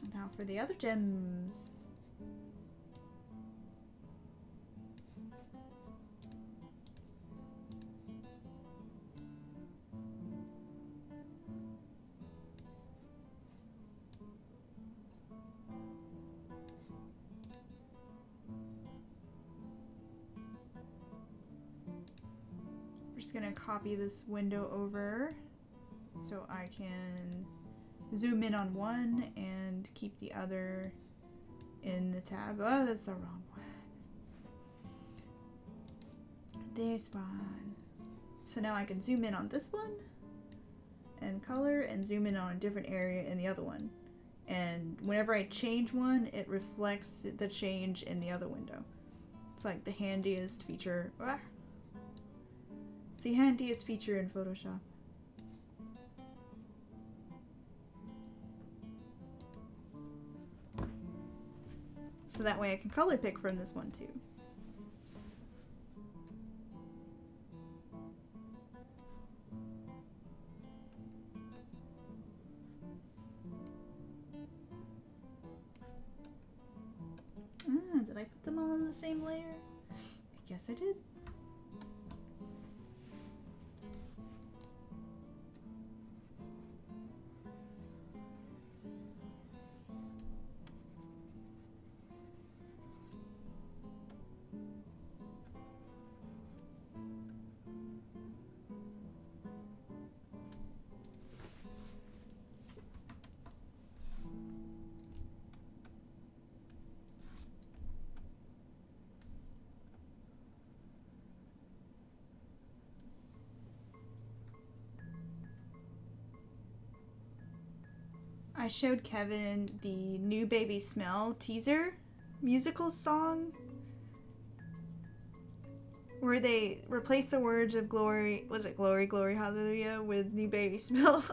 And now for the other gems. Just gonna copy this window over so I can zoom in on one and keep the other in the tab. Oh, that's the wrong one. This one. So now I can zoom in on this one and color and zoom in on a different area in the other one. And whenever I change one, it reflects the change in the other window. It's like the handiest feature. Ah! The handiest feature in Photoshop. So that way I can color pick from this one too. Did I put them all on the same layer? I guess I did. I showed Kevin the New Baby Smell teaser musical song where they replaced the words of glory, was it glory, glory, hallelujah, with New Baby Smell.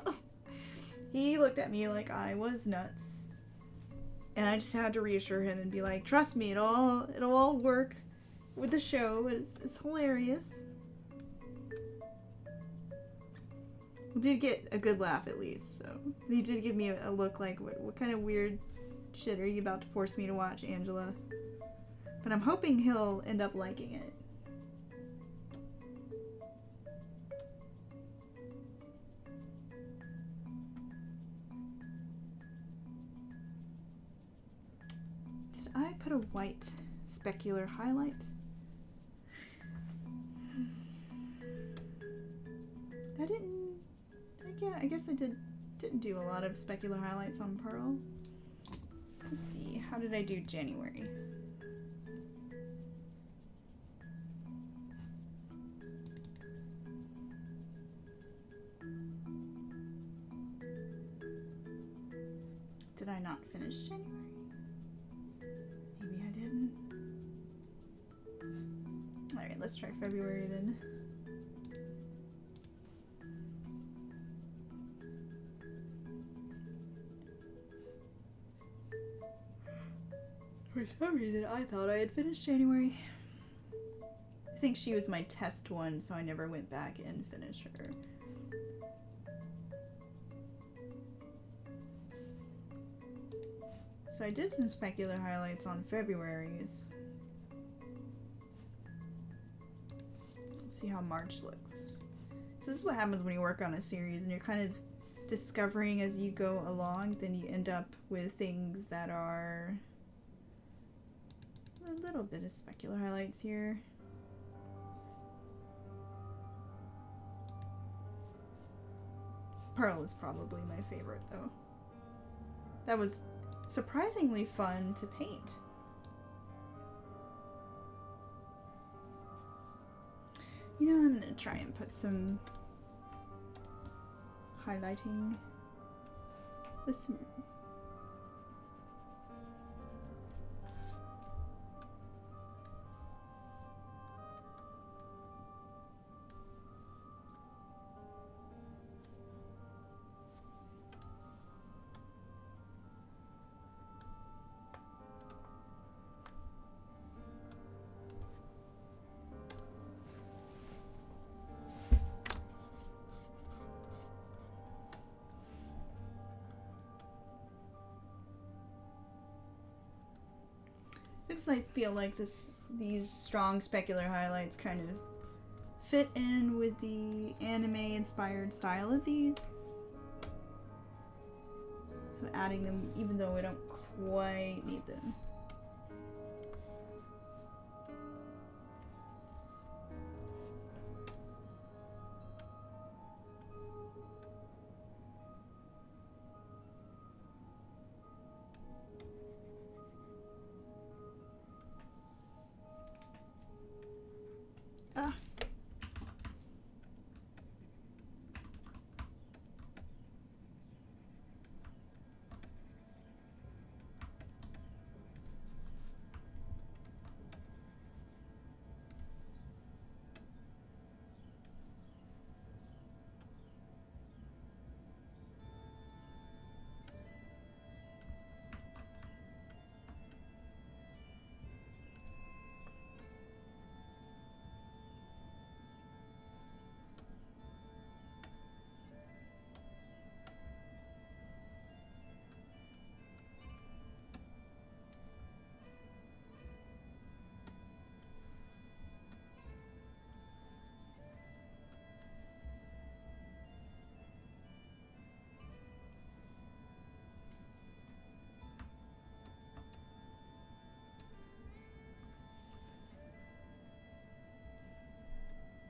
He looked at me like I was nuts. And I just had to reassure him and be like, trust me, it'll all work with the show. It's hilarious. We did get a good laugh at least, so he did give me a look like, what kind of weird shit are you about to force me to watch, Angela? But I'm hoping he'll end up liking it. Did I put a white specular highlight? I didn't. Yeah, I guess I didn't do a lot of specular highlights on Pearl. Let's see, how did I do January? Did I not finish January? Maybe I didn't. Alright, let's try February then. For some reason, I thought I had finished January. I think she was my test one, so I never went back and finished her. So I did some specular highlights on February's. Let's see how March looks. So this is what happens when you work on a series and you're kind of discovering as you go along, then you end up with things that are a little bit of specular highlights here. Pearl is probably my favorite though. That was surprisingly fun to paint. You know, I'm gonna try and put some highlighting with some because I feel like these strong specular highlights kind of fit in with the anime-inspired style of these. So adding them even though I don't quite need them. Ah.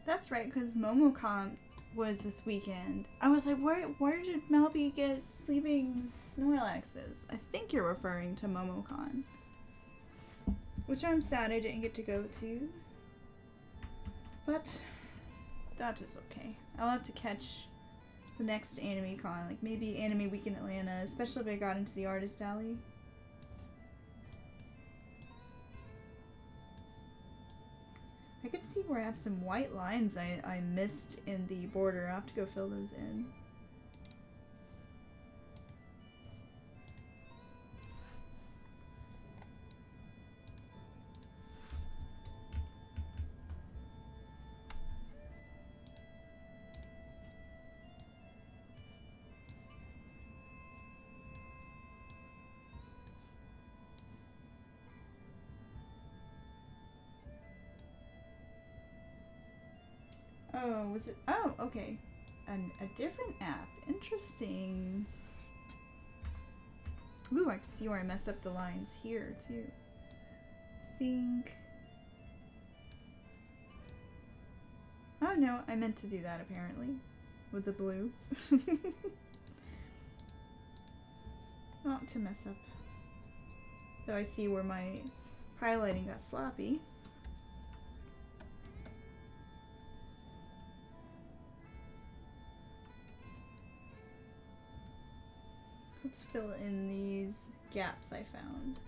That's right, because MomoCon was this weekend. I was like, where did Malby get sleeping Snorlaxes? I think you're referring to MomoCon. Which I'm sad I didn't get to go to. But that is okay. I'll have to catch the next Anime Con, like maybe Anime Week in Atlanta, especially if I got into the Artist Alley. I could see where I have some white lines I missed in the border. I'll have to go fill those in. Oh, was it? Oh, okay. A different app. Interesting. Ooh, I can see where I messed up the lines here, too. Think. Oh, no, I meant to do that, apparently. With the blue. Not to mess up. Though I see where my highlighting got sloppy. Let's fill in these gaps I found.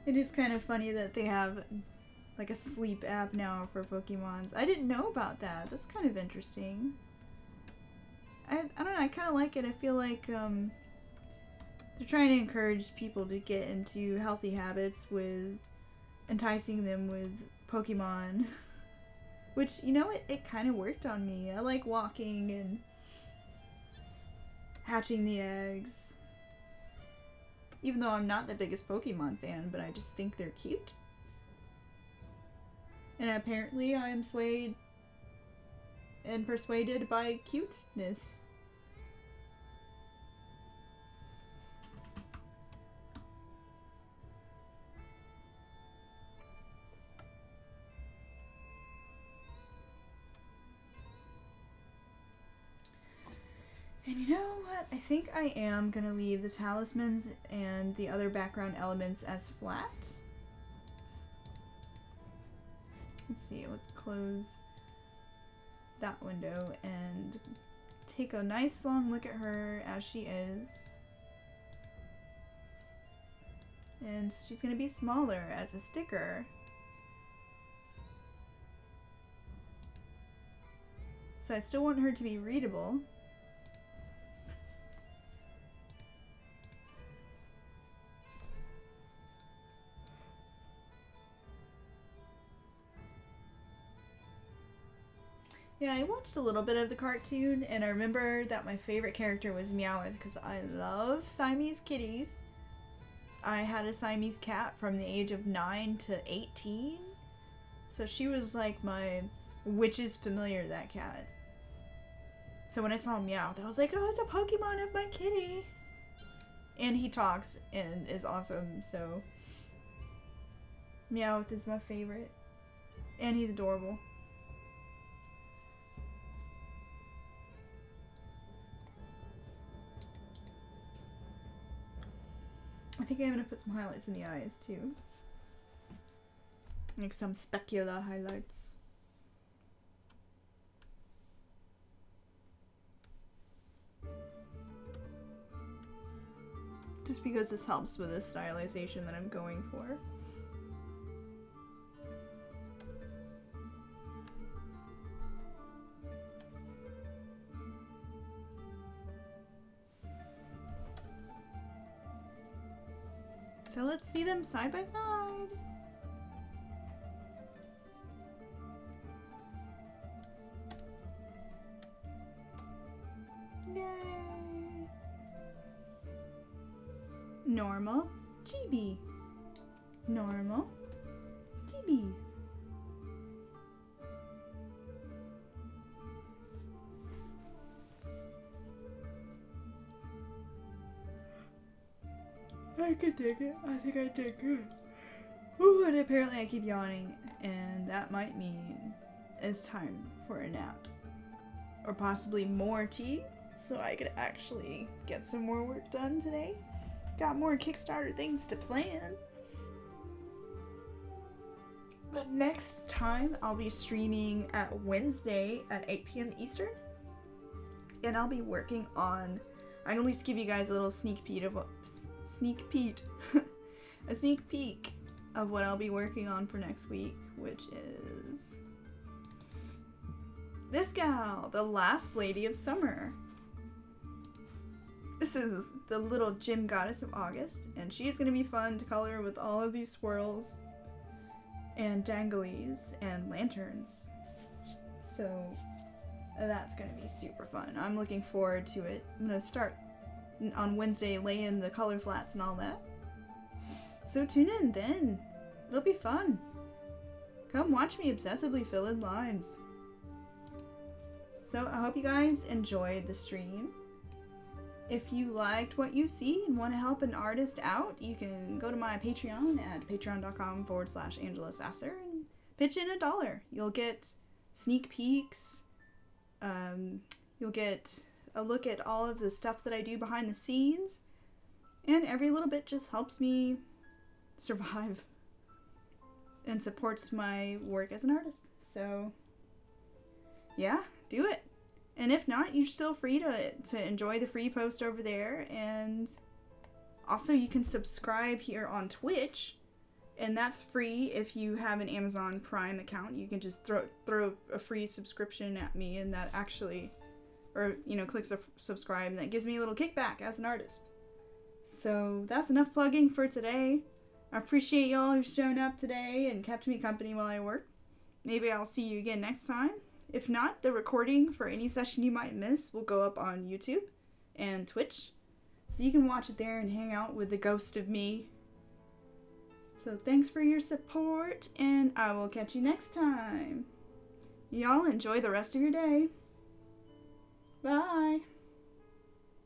It is kind of funny that they have like a sleep app now for Pokemons. I didn't know about that. That's kind of interesting. I don't know, I kind of like it. I feel like they're trying to encourage people to get into healthy habits with enticing them with Pokemon. Which, you know, it kind of worked on me. I like walking and hatching the eggs. Even though I'm not the biggest Pokemon fan, but I just think they're cute. And apparently I am swayed and persuaded by cuteness. And you know what? I think I am gonna leave the talismans and the other background elements as flat. Let's see, let's close that window and take a nice long look at her as she is. And she's gonna be smaller as a sticker. So I still want her to be readable. Yeah, I watched a little bit of the cartoon, and I remember that my favorite character was Meowth because I love Siamese kitties. I had a Siamese cat from the age of 9 to 18. So she was like my witch's familiar, that cat. So when I saw Meowth, I was like, oh, it's a Pokemon of my kitty. And he talks and is awesome, so Meowth is my favorite. And he's adorable. I think I'm gonna put some highlights in the eyes too. Like some specular highlights. Just because this helps with the stylization that I'm going for. So let's see them side by side. Yay! Normal, Chibi. Normal, Chibi. I could dig it. I think I did good. Ooh, and apparently I keep yawning, and that might mean it's time for a nap. Or possibly more tea, so I could actually get some more work done today. Got more Kickstarter things to plan. But next time I'll be streaming at Wednesday at 8 p.m. Eastern. And I'll be working on, I can at least give you guys a little sneak peek of what, a sneak peek of what I'll be working on for next week, which is this gal, the last lady of summer. This is the little gym goddess of August, and she's gonna be fun to color with all of these swirls and danglies and lanterns. So that's gonna be super fun. I'm looking forward to it. I'm gonna start on Wednesday laying the color flats and all that. So tune in then. It'll be fun. Come watch me obsessively fill in lines. So I hope you guys enjoyed the stream. If you liked what you see and want to help an artist out, you can go to my Patreon at patreon.com/Angela Sasser and pitch in $1. You'll get sneak peeks. You'll get a look at all of the stuff that I do behind the scenes. And every little bit just helps me survive and supports my work as an artist. So, yeah, do it. And if not, you're still free to enjoy the free post over there. And also you can subscribe here on Twitch. And that's free if you have an Amazon Prime account. You can just throw a free subscription at me, and that actually, or, you know, click subscribe, and that gives me a little kickback as an artist. So that's enough plugging for today. I appreciate y'all who've shown up today and kept me company while I work. Maybe I'll see you again next time. If not, the recording for any session you might miss will go up on YouTube and Twitch. So you can watch it there and hang out with the ghost of me. So thanks for your support, and I will catch you next time. Y'all enjoy the rest of your day. Bye.